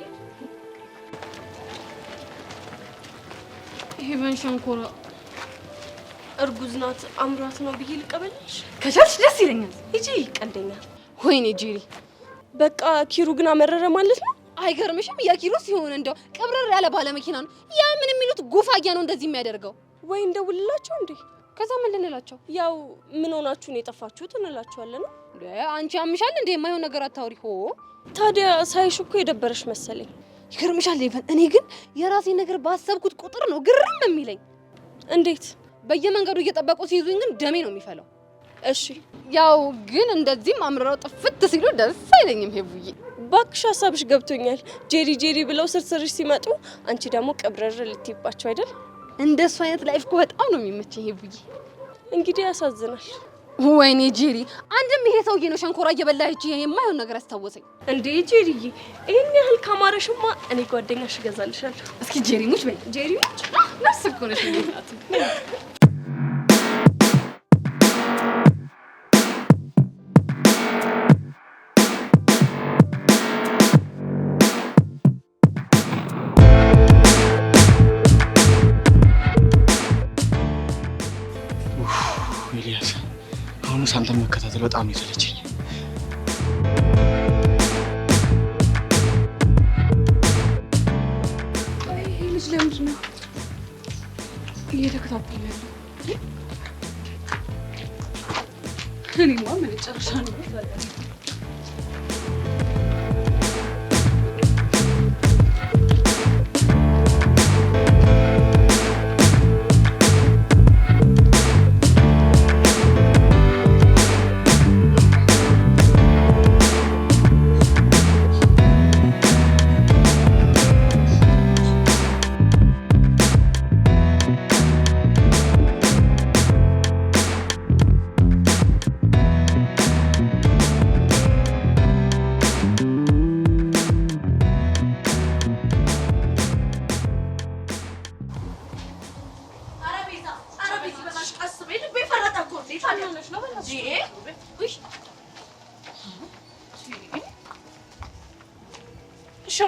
ይሄ መንሸንኮራ እርጉዝ ናት አምሯት ነው ብዬ ልቀበልሽ? ከቻልሽ ደስ ይለኛል። ሂጂ ቀልደኛ። ወይኔ ጄሪ በቃ ኪሩ ግን አመረረ ማለት ነው። አይገርምሽም? የኪሩ ሲሆን እንደው ቅብረር ያለ ባለ መኪና ነው። ያ ምን የሚሉት ጉፋያ ነው እንደዚህ የሚያደርገው? ወይ እንደውልላቸው እንዴ? ከዛ ምን ልንላቸው? ያው ምን ሆናችሁ ነው የጠፋችሁት እንላቸዋለን። አንቺ አምሻል እንዴ? የማይሆን ነገር አታውሪ። ሆ ታዲያ ሳይሽ እኮ የደበረሽ መሰለኝ። ይገርምሻል ይፈን፣ እኔ ግን የራሴ ነገር ባሰብኩት ቁጥር ነው ግርም የሚለኝ። እንዴት? በየመንገዱ እየጠበቁ ሲይዙኝ ግን ደሜ ነው የሚፈለው። እሺ ያው ግን እንደዚህም አምርረው ጥፍት ሲሉ ደስ አይለኝም። ሄቡዬ ባክሽ ሀሳብሽ ገብቶኛል። ጄሪ ጄሪ ብለው ስርስርሽ ሲመጡ አንቺ ደግሞ ቀብረር ልትይባቸው አይደል? እንደሱ አይነት ላይፍ እኮ በጣም ነው የሚመቸኝ ሄቡዬ። እንግዲህ ያሳዝናል። ወይኔ ጄሪ፣ አንድም ይሄ ሰውዬ ነው ሸንኮራ እየበላች የማይሆን ነገር አስታወሰኝ። እንዴ ጄሪዬ፣ ይሄን ያህል ካማረሽማ እኔ ጓደኛሽ እገዛልሻለሁ። እስኪ ጄሪ ሙች በይ። ጄሪ ሙች ነፍስ እኮ ነሽ እናት። ኤልያስ አሁን አንተን መከታተል በጣም የተለቸኝ። ይሄ ልጅ ለምንድን ነው እየተከታተለ ያለው? እኔማ ምን ጨርሻ ነው ታዲያ?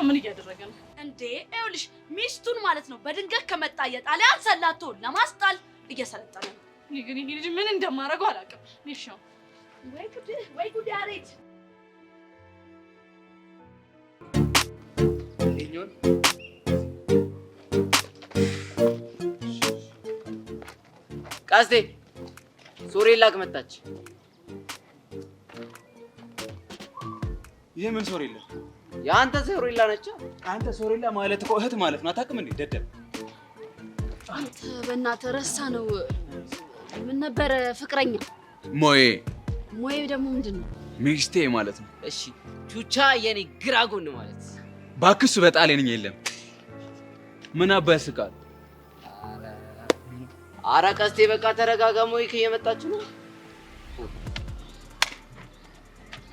ምን እያደረገ ነው እንዴ? ይኸውልሽ ሚስቱን ማለት ነው በድንገት ከመጣ የጣሊያን ሰላቶ ለማስጣል እየሰለጠነ ነው። ግን ይሄ ልጅ ምን እንደማደርገው አላውቅም። ንሽው ወይ ጉድ ያሬድ ቀስቴ ሶሬላ መጣች። ይሄ ምን ሶሬላ? ያንተ ሶሬላ ነች። አንተ ሶሬላ ማለት እኮ እህት ማለት ነው። አታውቅም እንዴ ደደብ? አንተ በእናትህ ረሳ ነው። ምን ነበረ? ፍቅረኛ ሞዬ። ሞዬ ደግሞ ምንድን ነው? ሚስቴ ማለት ነው። እሺ ቹቻ የኔ ግራ ጎን ማለት ባክሱ በጣሊያንኛ የለም። ምን አባ ያስቃል? ኧረ ቀስቴ በቃ ተረጋጋ። ሞዬ እየመጣች ነው።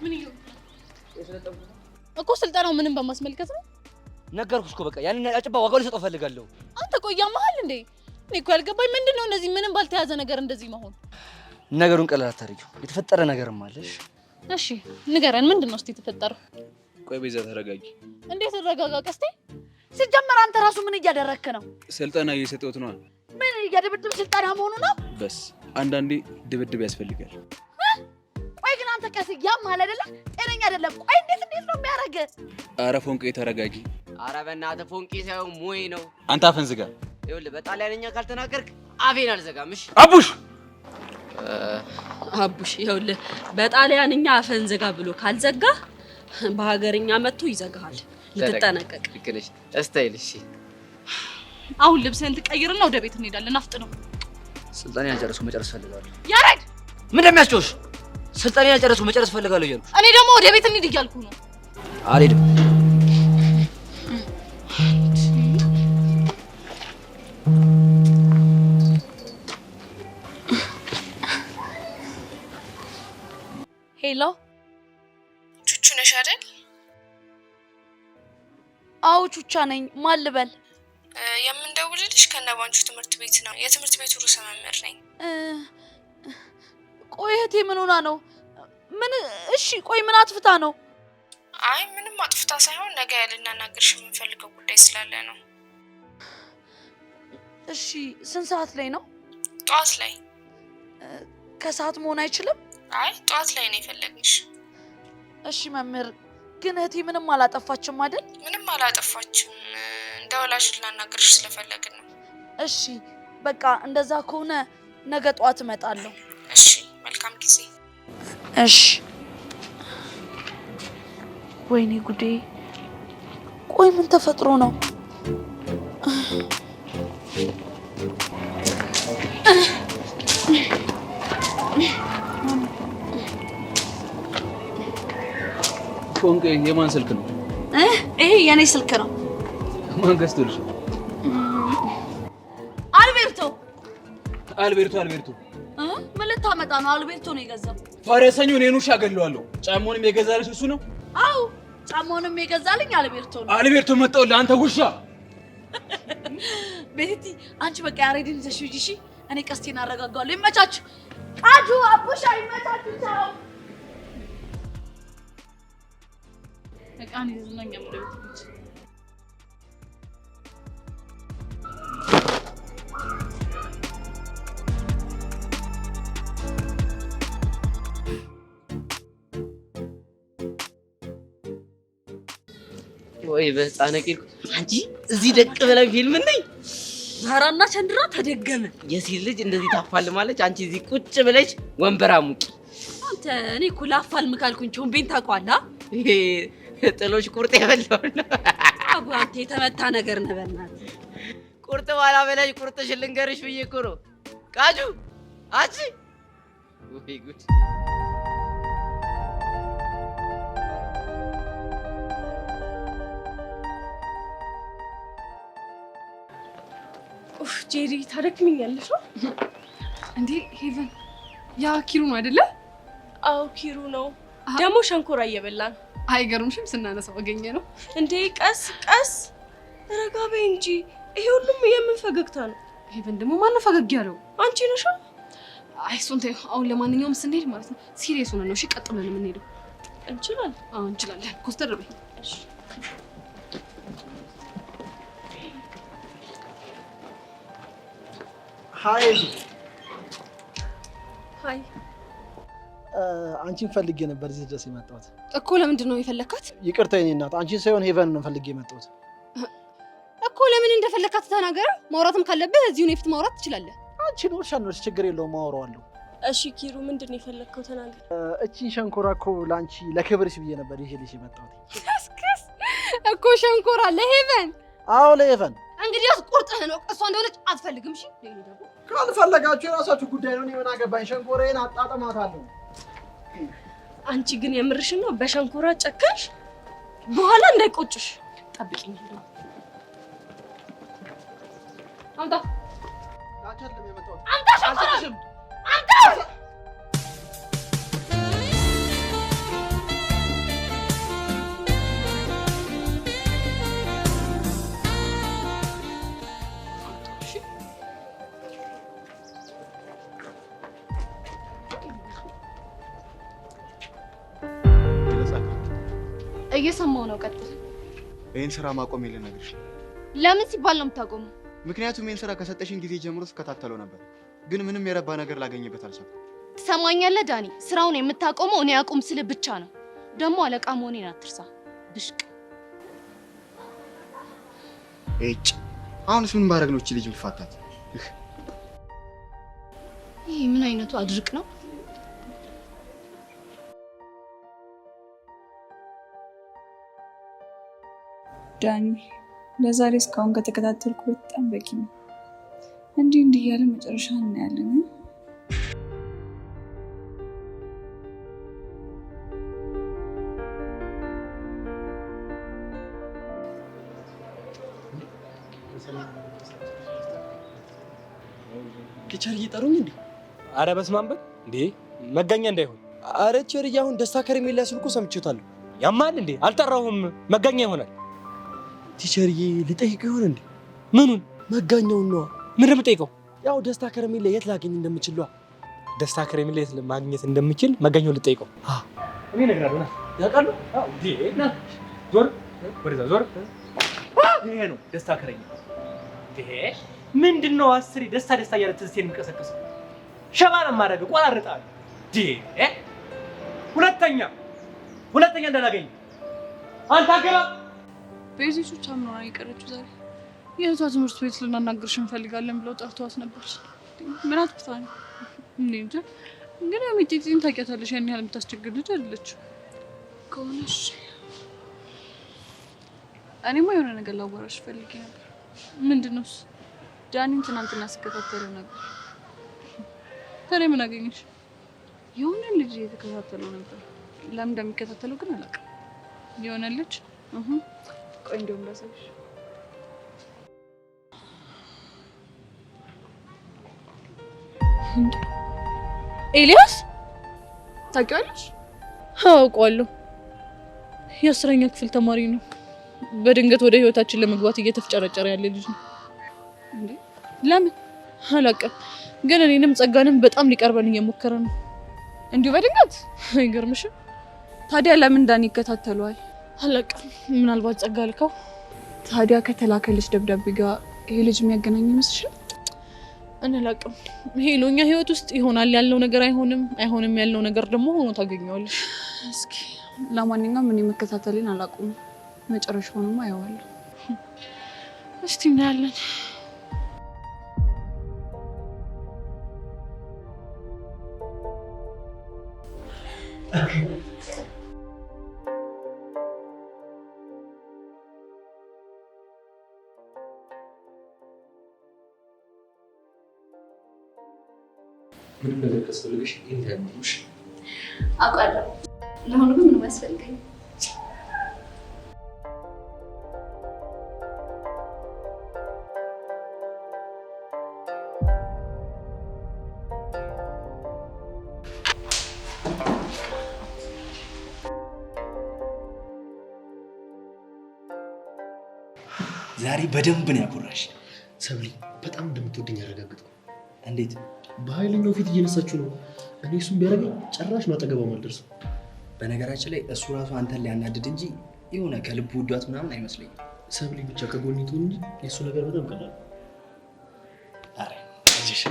ምን ይሁን እኮ ስልጠናው ምንም በማስመልከት ነው። ነገርኩሽ እኮ በቃ ያንን አጭባ ዋጋው ልሰጠው ፈልጋለሁ። አንተ ቆያ መሀል እንዴ? እኔ እኮ ያልገባኝ ምንድነው እንደዚህ ምንም ባልተያዘ ነገር እንደዚህ መሆን። ነገሩን ቀላል አታርጊው። የተፈጠረ ነገርም አለሽ። እሺ ንገረን፣ ምንድነው እስቲ የተፈጠረው? ቆይ ቤዛ ተረጋጊ። እንዴት ተረጋጋ ቀስቴ? ሲጀመር አንተ ራሱ ምን እያደረክ ነው? ስልጠና እየሰጠሁት ነው። ምን የድብድብ ስልጠና መሆኑ ነው? በስ አንዳንዴ ድብድብ ያስፈልጋል። ቆይ ግን አንተ ቀስ ያማል አይደለ? ጤነኛ አይደለም። ቆይ እንዴት ነው የሚያደርግ? አረ ፎንቄ ተረጋጊ። አረ በእናትህ ፎንቄ ሳይሆን ሞይ ነው። አንተ አፈን ዝጋ። ይኸውልህ በጣሊያንኛ ካልተናገርክ አፌን አልዘጋም። እሺ አቡሽ አቡሽ፣ ይኸውልህ በጣሊያንኛ አፈን ዝጋ ብሎ ካልዘጋ በሀገርኛ መጥቶ ይዘጋሃል። ልትጠነቀቅ። ልክ ነሽ። እስታይል። እሺ አሁን ልብስህን ትቀይርና ወደ ቤት እንሄዳለን። ናፍጥ ነው። ስልጣኔን ያልጨረሱ መጨረስ ፈልጋለሁ። ያሬድ ምን እንደሚያስጮሽ? ስልጣኔን ያልጨረሱ መጨረስ ፈልጋለሁ እያልኩ። እኔ ደግሞ ወደ ቤት እንሂድ እያልኩ ነው። አልሄድም። ሄሎ ቹቹ ነሽ አይደል? አዎ ቹቻ ነኝ። ማን ልበል? የምንደውልልሽ ከነባንቹ ትምህርት ቤት ነው። የትምህርት ቤቱ ርዕሰ መምህር ነኝ። ቆይ እህቴ ምን ሆና ነው? ምን? እሺ ቆይ ምን አጥፍታ ነው? አይ ምንም አጥፍታ ሳይሆን ነገ ልናናግርሽ የምንፈልገው ጉዳይ ስላለ ነው። እሺ ስንት ሰዓት ላይ ነው? ጠዋት ላይ። ከሰዓት መሆን አይችልም? አይ ጠዋት ላይ ነው የፈለግንሽ። እሺ መምህር፣ ግን እህቴ ምንም አላጠፋችም አይደል? ምንም አላጠፋችም። እንደ ወላጅ ልናናግርሽ ስለፈለግን ነው። እሺ በቃ እንደዛ ከሆነ ነገ ጠዋት እመጣለሁ። እሺ፣ መልካም ጊዜ። እሺ። ወይኔ ጉዴ! ቆይ ምን ተፈጥሮ ነው? ኮንቄ የማን ስልክ ነው? ይሄ የኔ ስልክ ነው። ማን ገዝቶልሽ? አልቤርቶ። አልቤርቶ ምን ልታመጣ ነው? አልቤርቶ ነው የገዛው። ፈረሰኙ እኔን ውሻ ገለዋለሁ። ጫማውንም የገዛልሽ እሱ ነው? አዎ ጫማውንም የገዛልኝ አልቤርቶ ነው። አልቤርቶ መጣሁልህ አንተ ውሻ። ቤቲ አንቺ በቃ ያሬድን ይዘሽ ሂጂ እሺ። እኔ ቀስቴን አረጋጋለሁ። ይመቻችሁ። አጁ አቡሻ ይመቻችሁ። ቻው። በቃ ነው ዝናኛ ምለው ወይ በህፃነ ቂርቆ አንቺ እዚህ ደቅ ብለን ፊልም ነኝ። ዛራና ቸንድራ ተደገመ። የሴት ልጅ እንደዚህ ታፋልማለች። አንቺ እዚህ ቁጭ ብለሽ ወንበር አሙቂ። አንተ እኔ እኮ ላፋልም ካልኩኝ ቾምቤን ታውቀዋለህ? ይሄ ጥሎሽ ቁርጥ ያበላው አቡ አንተ የተመታ ነገር ነው። በእናትህ ቁርጥ ባላ በላይ ቁርጥሽን ልንገርሽ ብዬ እኮ ነው። ቃጁ አንቺ ወይ ጉድ! ኡፍ ጄሪ ታደክሚኛለሽ ነው እንዴ? ሄቨን ያ ኪሩ ነው አይደለ? አዎ ኪሩ ነው። ደግሞ ሸንኮራ እየበላን አይገርምሽም? ስናነሳው አገኘ ነው እንዴ? ቀስ ቀስ ረጋ በይ እንጂ። ይሄ ሁሉም የምን ፈገግታ ነው? ሄቨን ደግሞ ማነው ፈገግ ያለው? አንቺ ነሽ። አይ እሱን ተይው። አሁን ለማንኛውም ስንሄድ ማለት ነው ሲሪየስ ሆነን ነው እሺ? ቀጥ ብለን የምንሄደው። እንችላለን? አዎ እንችላለን። ኮስተር በይ እሺ። ሃይ ሃይ። አንቺን ፈልጌ ነበር እዚህ ድረስ የመጣሁት እኮ። ለምንድን ነው የፈለካት? ይቅርታ የኔ እናት፣ አንቺን ሳይሆን ሄቨን ነው ፈልጌ የመጣሁት እኮ። ለምን እንደፈለካት ተናገረ። ማውራትም ካለብህ እዚሁ ነው የፊት ማውራት ትችላለህ። አንቺ ኖርሻ ኖርሽ፣ ችግር የለውም አወራዋለሁ። እሺ ኪሩ፣ ምንድን ነው የፈለከው? ተናገር። እቺ ሸንኮራ እኮ ለአንቺ ለክብርሽ ብዬ ነበር ይሄልሽ የመጣሁት ከስከስ እኮ ሸንኮራ ለሄቨን? አዎ ለሄቨን። እንግዲያውስ ቁርጥህ ነው። እሷ እንደሆነች አትፈልግም። እሺ ካልፈለጋችሁ የራሳችሁ ጉዳይ ነው። እኔ ምን አገባኝ? ሸንኮራዬን አጣጥማታለሁ። አንቺ ግን የምርሽን ነው? በሸንኮራ ጨከንሽ? በኋላ እንዳይቆጭሽ ጠብቂኝ። አምጣ አምጣ ሸንኮራ አምጣ። እየሰማው ነው። ቀጥል። ይህን ስራ ማቆም ልነግርሽ። ለምን ሲባል ነው የምታቆመው? ምክንያቱም ይህን ስራ ከሰጠሽኝ ጊዜ ጀምሮ ስከታተለው ነበር፣ ግን ምንም የረባ ነገር ላገኝበት አልቻልኩም። ትሰማኛለህ ዳኒ? ስራውን የምታቆመው እኔ አቁም ስል ብቻ ነው። ደግሞ አለቃ መሆኔን አትርሳ። ብሽቅ እጭ አሁንስ ምን ባረግ ነው እቺ ልጅ ምትፋታት? ይሄ ምን አይነቱ አድርቅ ነው? ዳኒ ለዛሬ እስካሁን ከተከታተልኩ በጣም በቂ ነው። እንዲህ እያለ መጨረሻ እናያለን። ቸር እየጠሩኝ እንዴ? አረ በስመ አብ እንዴ! መጋኛ እንዳይሆን። አረ ቸር አሁን ደስታ ከረሜላ ስልኩ ሰምቼታለሁ። ያማል እንዴ? አልጠራሁም። መጋኛ ይሆናል። ቲቸርዬ ልጠይቀው ይሆን እንዴ? ምኑን? መጋኛውን ነዋ። ምን እንደምጠይቀው? ያው ደስታ ከረሜላ የት ላገኝ እንደምችል ነው። ደስታ ከረሜላ የት ማግኘት እንደምችል መጋኛውን ልጠይቀው። እኔ እነግራለሁ። ና ያውቃሉ። አዎ እንዴ! ና ዞር፣ ወደዛ ዞር። ይሄ ነው ደስታ ከረሜላ። ይሄ ምንድነው? አስሪ ደስታ ደስታ እያለ ትዝቴን የሚቀሰቅሰው ሸባ ነው የማደርገው። ቆራርጣለሁ። ሁለተኛ እንዳላገኝ አንተ አገባ። ቤዚቹ ቻምና የቀረችው ዛሬ የእህቷ ትምህርት ቤት ልናናግርሽ እንፈልጋለን ብለው ጠርተዋት ነበር። ምን አጥፍታ ነው? እኔ እንጃ። ግን ሚጢጢን ታውቂያታለሽ፣ ያን ያህል የምታስቸግር ልጅ አይደለችም። ከሆነሽ እኔማ የሆነ ነገር ላወራሽ ፈልጌ ነበር። ምንድነው? ዳኒን ትናንትና ስከታተለው ነበር። ታዲያ ምን አገኘሽ? የሆነ ልጅ እየተከታተለው ነበር። ለምን እንደሚከታተለው ግን አላውቅም። የሆነ ልጅ ቆይ እንደውም ላሳይሽ። ኤልያስ ታውቂዋለሽ? አውቀዋለሁ። የ10ኛ ክፍል ተማሪ ነው። በድንገት ወደ ህይወታችን ለመግባት እየተፍጨረጨረ ያለ ልጅ ነው። እንዴ ለምን አላውቅም፣ ግን እኔንም ጸጋንም በጣም ሊቀርበን እየሞከረ ነው። እንዲሁ በድንገት አይገርምሽም? ታዲያ ለምን ዳኒ ይከታተለዋል? አላውቅም፣ ምናልባት ጸጋ ልከው። ታዲያ ከተላከልሽ ደብዳቤ ጋር ይሄ ልጅ የሚያገናኝ ይመስልሻል? እኔ አላውቅም። ይሄ ነው እኛ ህይወት ውስጥ ይሆናል ያልነው ነገር አይሆንም፣ አይሆንም ያልነው ነገር ደግሞ ሆኖ ታገኘዋለሽ። እስኪ ለማንኛውም እኔ መከታተልን አላውቅም። መጨረሻውንማ አየዋለሁ። እስቲ እናያለን። ምንም ነገር ካስፈልግሽ ይሄን ታያምሽ አውቃለሁ። ለሆነ ግን ምንም አያስፈልገኝ። ዛሬ በደንብ ነው ያኮራሽ። ሰብሊ በጣም እንደምትወደኝ ያረጋግጥ። እንዴት? በኃይለኛው ፊት እየነሳችሁ ነው። እኔ እሱም ቢያደርገኝ ጭራሽ ማጠገባው አልደርስም። በነገራችን ላይ እሱ ራሱ አንተን ሊያናድድ እንጂ የሆነ ከልቡ ውዷት ምናምን አይመስለኝም። ሰብሊ ብቻ ከጎኔ ትሁን እንጂ የእሱ ነገር በጣም ቀላል። አረ እሺ።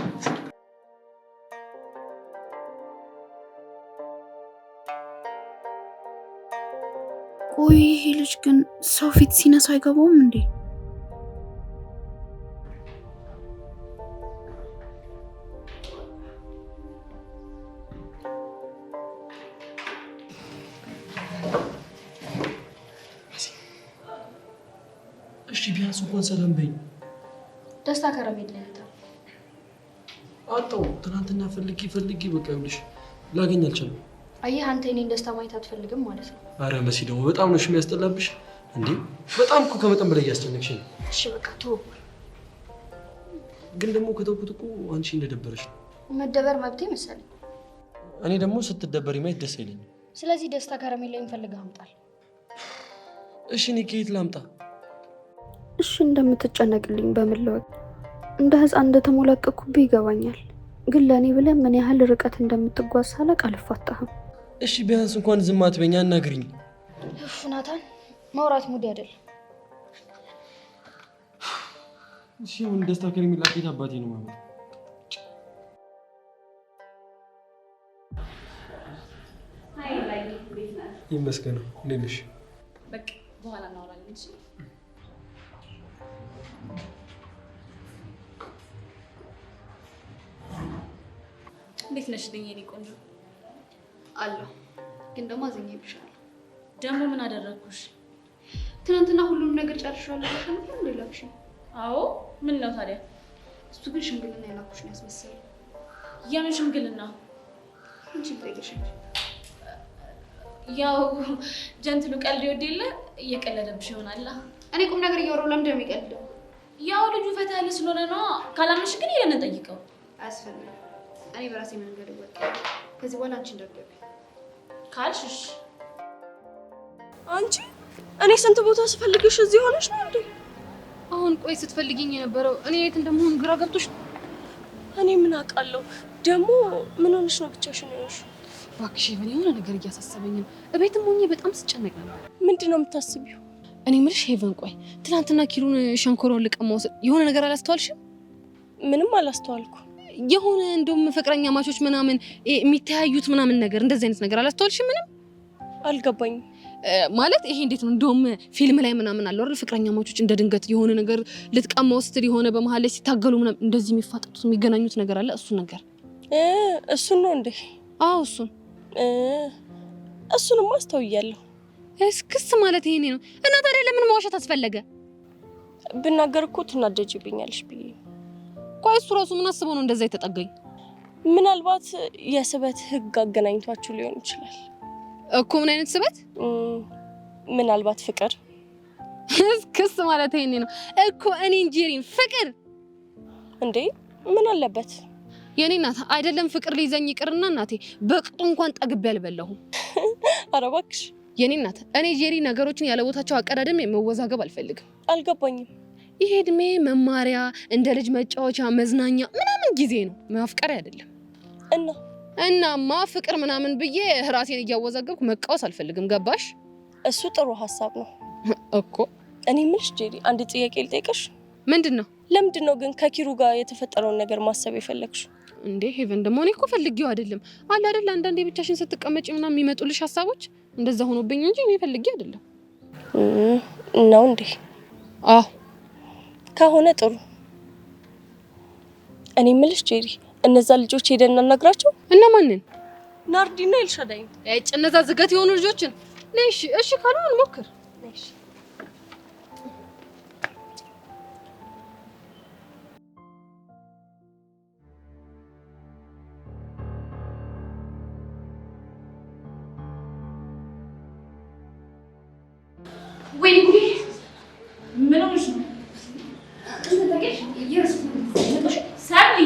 ቆይ ይሄ ልጅ ግን ሰው ፊት ሲነሳ አይገባውም እንዴ? እሺ ቢያንስ እንኳን ሰላም በይኝ። ደስታ ከረሜላ አጣው። ትናንትና ፈልጊ በቃ ይኸውልሽ ላገኝ አልቻልኩም። አየህ አንተ እኔን ደስታ ማየት አትፈልግም ማለት ነው። አረ መሲ ደግሞ በጣም ነው የሚያስጠላብሽ እንዴ! በጣም እኮ ከመጠን በላይ እያስጨነቅሽ ነው። እሺ በቃ ተው። ግን ደግሞ ከተውኩት እኮ አንቺ እንደደበረሽ ነው። መደበር መብቴ መሰለኝ። እኔ ደግሞ ስትደበሪ ማየት ደስ አይለኝም። ስለዚህ ደስታ ከረሜላ የሚፈልግህ አምጣል። እሺ እኔ ከየት ላምጣ? እሺ እንደምትጨነቅልኝ በምለወቅ እንደ ህፃን እንደተሞላቀኩብህ ይገባኛል። ግን ለእኔ ብለህ ምን ያህል ርቀት እንደምትጓዝ ሳላውቅ አልፋታህም። እሺ ቢያንስ እንኳን ዝም አትበኛ፣ አናግሪኝ። ናታን ማውራት ሙድ አይደል? እሺ አሁን ደስታ ከረሜላ ከየት አባቴ ነው ማለት? ይመስገነው። እንዴት ነሽ? በቃ በኋላ እናወራለን። እሺ እንዴት ነሽ የኔ ቆንጆ? አለሁ። ግን ደግሞ አዘኛብሻለሁ። ደግሞ ምን አደረግኩሽ? ትናንትና ሁሉንም ነገር ጨርሻለሁ ብለሽ ነው ላክሽ? አዎ። ምን ነው ታዲያ? እሱ ግን ሽምግልና የላኩሽ ነው ያስመሰለው። የምን ሽምግልና? አንቺ ጠይቀሽ ያው ጀንትሉ ቀልድ ይወድ የለ እየቀለደብሽ ይሆናል። እኔ ቁም ነገር እያወራሁ ለምን እንደሚቀልደው? ያው ልጁ ፈታ ያለ ስለሆነ ነው። ካላምንሽ ግን ሄደን እንጠይቀው። አያስፈልግም። እኔ በራሴ መንገድ ወጣ። ከዚህ በኋላ አንቺ እንደርደብ ካልሽሽ። አንቺ እኔ ስንት ቦታ ስፈልግሽ እዚህ ሆነሽ ነው እንዴ? አሁን ቆይ ስትፈልጊኝ የነበረው እኔ የት እንደምሆን ግራ ገብቶሽ? እኔ ምን አውቃለሁ? ደግሞ ምን ሆነሽ ነው ብቻሽን ያለሽ? እባክሽ ሄቨን የሆነ ነገር እያሳሰበኝ ነው። እቤትም ሆኜ በጣም ስጨነቅ ነበር። ምንድን ነው የምታስቢው? እኔ የምልሽ ሄቨን ቆይ ትናንትና ኪሩን ሸንኮራውን ልቀማ ወሰድ የሆነ ነገር አላስተዋልሽም? ምንም አላስተዋልኩ። የሆነ እንደውም ፍቅረኛ ማቾች ምናምን የሚተያዩት ምናምን ነገር እንደዚህ አይነት ነገር አላስተዋልሽም? ምንም አልገባኝም። ማለት ይሄ እንዴት ነው? እንደውም ፊልም ላይ ምናምን አለው አይደል? ፍቅረኛሞች እንደ ድንገት የሆነ ነገር ልትቀማው ስትል የሆነ በመሃል ላይ ሲታገሉ ምናምን እንደዚህ የሚፋጠጡት የሚገናኙት ነገር አለ። እሱ ነገር እሱን ነው እንዴ? አዎ እሱን እሱንም አስተውያለሁ። እስክስ ማለት ይሄኔ ነው። እና ታዲያ ለምን መዋሸት አስፈለገ? ብናገር እኮ ትናደጅብኛለሽ ብዬ። ቆይ እሱ ራሱ ምን አስበው ነው እንደዛ የተጠጋኝ? ምናልባት የስበት ህግ አገናኝቷችሁ ሊሆን ይችላል እኮ። ምን አይነት ስበት? ምናልባት ፍቅር። እስክስ ማለት ይሄኔ ነው እኮ። እኔ እንጀሪን ፍቅር እንዴ ምን አለበት? የኔ እናት አይደለም ፍቅር ሊይዘኝ ይቅርና እናቴ በቅጡ እንኳን ጠግቤ አልበላሁም። ኧረ እባክሽ የኔ እናት፣ እኔ ጄሪ ነገሮችን ያለ ቦታቸው አቀዳደም መወዛገብ አልፈልግም። አልገባኝም። ይሄ እድሜ መማሪያ፣ እንደ ልጅ መጫወቻ፣ መዝናኛ ምናምን ጊዜ ነው፣ ማፍቀር አይደለም። እናማ ፍቅር ምናምን ብዬ ራሴን እያወዛገብኩ መቃወስ አልፈልግም። ገባሽ? እሱ ጥሩ ሀሳብ ነው እኮ። እኔ የምልሽ ጄሪ አንድ ጥያቄ ልጠይቅሽ። ምንድን ነው? ለምንድን ነው ግን ከኪሩ ጋር የተፈጠረውን ነገር ማሰብ የፈለግሽው? እንዴ ሄቨን፣ ደግሞ እኔ እኮ ፈልጌው አይደለም አለ አይደል? አንዳንዴ ብቻሽን ስትቀመጪ ምናምን የሚመጡልሽ ሀሳቦች እንደዛ ሆኖብኝ እንጂ እኔ ፈልጌ አይደለም። ነው እንዴ? አዎ ከሆነ ጥሩ። እኔ የምልሽ ጄሪ እነዛ ልጆች ሄደን እናናግራቸው። እና ማንን? ናርዲና ኤልሻዳይ። እነዛ ዝገት የሆኑ ልጆችን ነሽ? እሺ ካሉ እንሞክር። ነሽ ወይ ጉዴ! ምን ሆነሽ ነው? ሳሚ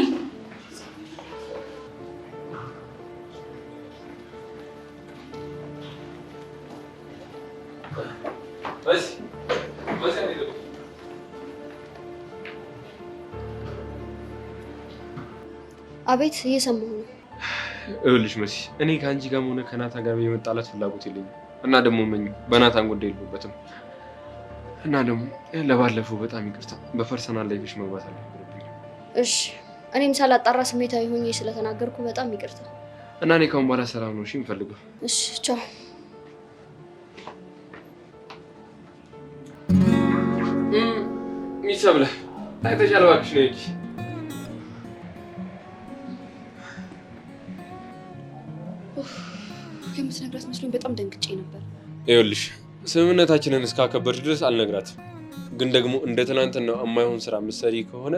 አቤት፣ እየሰማሁ ነው። ይኸውልሽ መሲ፣ እኔ ከአንቺ ጋርም ሆነ ከናታ ጋር የመጣላት ፍላጎት የለኝም እና ደግሞ በናታን ጉዳይ የለበትም እና ደግሞ ለባለፈው በጣም ይቅርታ፣ በፐርሰናል ላይፍሽ መግባት አልነበረብኝም። እሺ፣ እኔም ሳላጣራ ስሜታዊ ሆኜ ስለተናገርኩ በጣም ይቅርታ። እና እኔ ካሁን በኋላ ሰላም ነው እሺ የምፈልገው። እሺ፣ ቻው። ሚሰብለ አይተሻል፣ እባክሽ ነው እንጂ የምትነግራት መስሎኝ በጣም ደንግጬ ነበር። ይኸውልሽ ስምምነታችንን እስካከበርሽ ድረስ አልነግራትም። ግን ደግሞ እንደ ትናንትናው የማይሆን ስራ ምሰሪ ከሆነ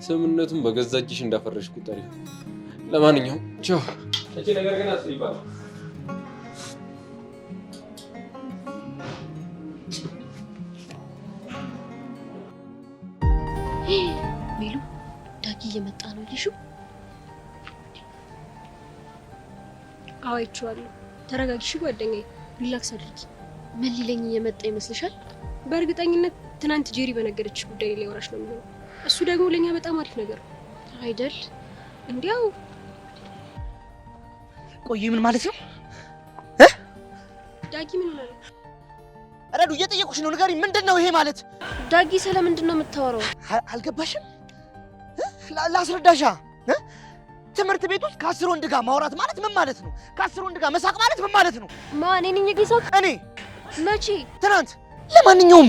ስምምነቱን በገዛ እጅሽ እንዳፈረሽ ቁጠሪ። ለማንኛውም ቻው። እቺ ነገር ግን አስይባል። ሜሉ፣ ዳጊ እየመጣ ነው ልሹ። አዎ አይቼዋለሁ። ተረጋጊሽ ጓደኛዬ፣ ሪላክስ አድርጊ። ምን ሊለኝ እየመጣ ይመስልሻል? በእርግጠኝነት ትናንት ጄሪ በነገረች ጉዳይ ላይ ወራሽ ነው የሚሆነው። እሱ ደግሞ ለኛ በጣም አሪፍ ነገር ነው አይደል? እንዲያው ቆይ ምን ማለት ነው? ዳጊ ምን ሆነ? ረዱ እየጠየቁሽ ነው፣ ንገሪኝ። ምንድን ነው ይሄ ማለት? ዳጊ ስለምንድን ነው የምታወራው? አልገባሽም? ላስረዳሻ። ትምህርት ቤት ውስጥ ከ10 ወንድ ጋር ማውራት ማለት ምን ማለት ነው? ከ10 ወንድ ጋር መሳቅ ማለት ምን ማለት ነው? ማን? እኔ ነኝ የሳቅ? እኔ መቼ? ትናንት። ለማንኛውም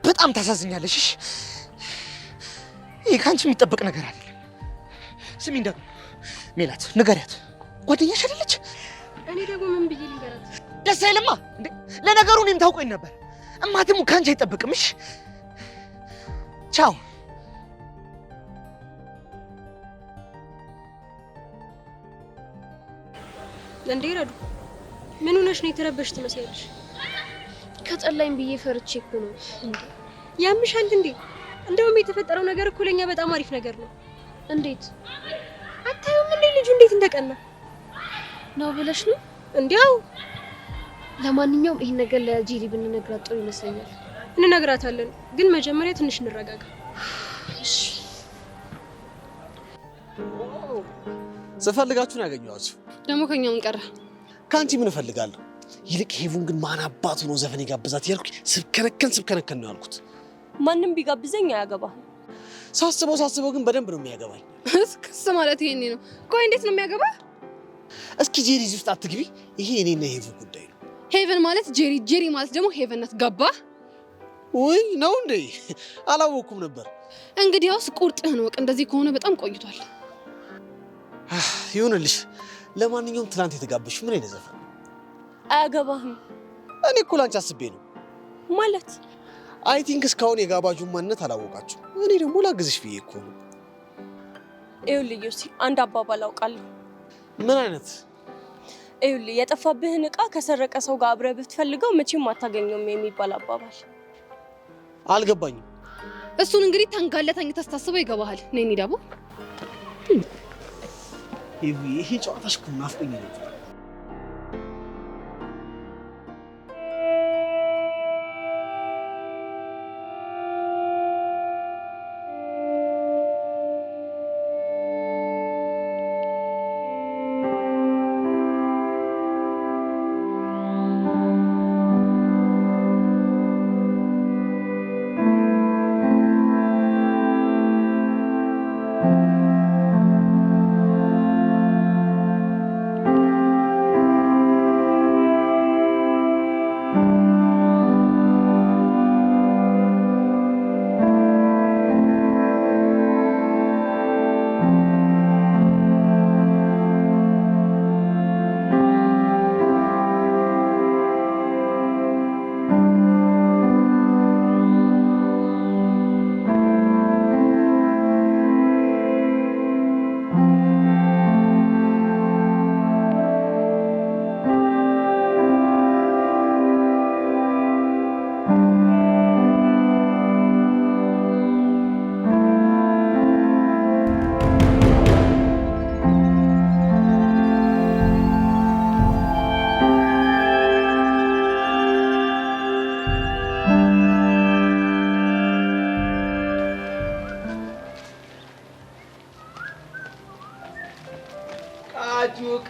በጣም ታሳዝኛለሽ። እሺ፣ ይሄ ከአንቺ የሚጠበቅ ነገር አይደለም። ስሚኝ ደግሞ ሜላት፣ ንገሪያት። ጓደኛሽ አይደለች? እኔ ደግሞ ምን ብዬ ልንገራት? ደስ አይልማ እንዴ? ለነገሩ እኔም ታውቆኝ ነበር። እማትሙ ከአንቺ አይጠበቅም። እሺ፣ ቻው። እንዴ ረዱ፣ ምን ሆነሽ ነው? የተረበሽ ትመስያለሽ። ከጠላኝ ብዬ ፈርቼ እኮ ነው። እንዴ ያምሻል እንዴ? እንደውም የተፈጠረው ነገር እኮ ለኛ በጣም አሪፍ ነገር ነው። እንዴት አታዩም እንዴ ልጁ እንዴት እንደቀና ነው ብለሽ ነው? እንዲያው ለማንኛውም ይሄን ነገር ለጄሪ ብንነግራት ጥሩ ይመስለኛል። እንነግራታለን፣ ግን መጀመሪያ ትንሽ እንረጋጋ። እሺ። ስፈልጋችሁን ያገኘኋችሁ። ደግሞ ከኛ ምን ቀረ? ከአንቺ ምን እፈልጋለሁ? ይልቅ ሄቡን ግን ማን አባቱ ነው ዘፈን የጋብዛት ያልኩኝ? ስብከነከን ነው ያልኩት። ማንም ቢጋብዘኝ አያገባህም። ሳስበው ግን በደንብ ነው የሚያገባኝ። እስክስ ማለት ይሄኔ ነው። ቆይ እንዴት ነው የሚያገባ? እስኪ ጄሪ እዚህ ውስጥ አትግቢ። ይሄ የኔና የሄቡ ጉዳይ ነው። ሄቨን ማለት ጄሪ፣ ጄሪ ማለት ደግሞ ሄቨን ናት። ገባ? ወይ ነው እንዴ? አላወኩም ነበር። እንግዲያውስ ቁርጥህን ወቅ። እንደዚህ ከሆነ በጣም ቆይቷል። ይሁንልሽ። ለማንኛውም ትናንት የተጋበሽ ምን አይነት ዘፈን? አያገባህም። እኔ እኮ ላንቺ አስቤ ነው። ማለት አይ ቲንክ እስካሁን የጋባዡን ማንነት አላወቃችሁ። እኔ ደግሞ ላግዝሽ ብዬ እኮ ነው። ይኸውልህ ዮሲ፣ አንድ አባባል አውቃለሁ። ምን አይነት? ይኸውልህ የጠፋብህን ዕቃ ከሰረቀ ሰው ጋር አብረህ ብትፈልገው መቼም አታገኘውም የሚባል አባባል። አልገባኝም። እሱን እንግዲህ ተንጋለታኝ ተስታስበው ይገባሃል። ነይ እንሂድ አቦ። ይሄ ጨዋታሽ እኮ ናፍቆኝ ነው።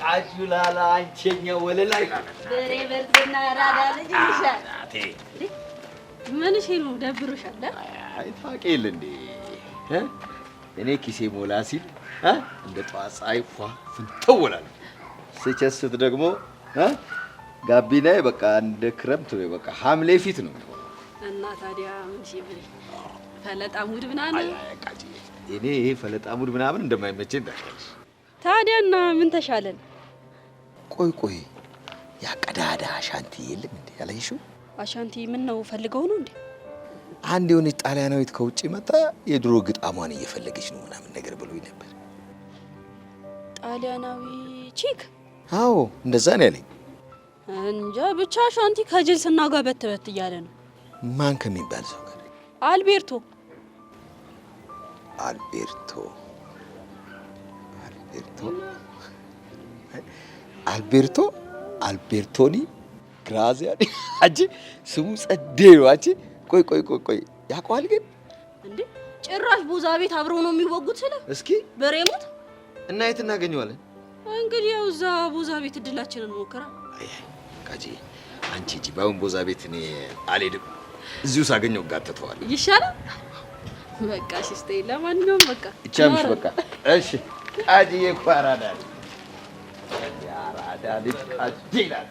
ቃጁ ላላ አንቺኛ ወለላይ በሬ በርትና ራዳ ልጅ ይሻል። ምን እሺ ነው ደብሮሻል? አይ ታውቂ የለ እንዴ እኔ ኪሴ ሞላ ሲል እንደ ጠዋት ፀሐይ ፏ ፍንተው እላለሁ። ስቸስት ደግሞ ጋቢናዬ በቃ እንደ ክረምት ነው፣ በቃ ሐምሌ ፊት ነው እና ታዲያ ምን እሺ ብለሽ ፈለጣ ሙድ ምናምን እኔ ይሄ ፈለጣ ሙድ ምናምን እንደማይመቸኝ ታውቂያለሽ። ታዲያና ምን ተሻለን? ቆይ ያ ቀዳዳ አሻንቲ የለም እንዴ ያላየሽው? አሻንቲ ምን ነው ፈልገው ነው እንዴ? አንድ የሆነች ጣሊያናዊት ከውጭ መጣ የድሮ ግጣሟን እየፈለገች ነው ምናምን ነገር ብሎኝ ነበር። ጣሊያናዊ ቺክ? አዎ እንደዛ ነው ያለኝ። እንጃ ብቻ አሻንቲ ከጅልስና ጋር በት እያለ ነው። ማን ከሚባል ሰው ጋር? አልቤርቶ አልቤርቶኒ ግራዚያኒ አጂ ስሙ ጸዴ ነው። አጂ ቆይ ያውቀዋል ግን እንዴ? ጭራሽ ቡዛ ቤት አብረው ነው የሚወጉት። ስለ እስኪ በሬሙት እና የት እናገኘዋለን? እንግዲህ ያው እዛ ቡዛ ቤት እድላችንን ሞክራ። ካጂ አንቺ ጂባውን ቡዛ ቤት እኔ አልሄድም። እዚሁ ሳገኘው ጋተተዋለሁ። ይሻላል። በቃ ሲስቴ ለማንኛውም በቃ ይቻምሽ በቃ እሺ። ቃጂዬ እኮ አራዳ ልጅ ቃጂ ይላል።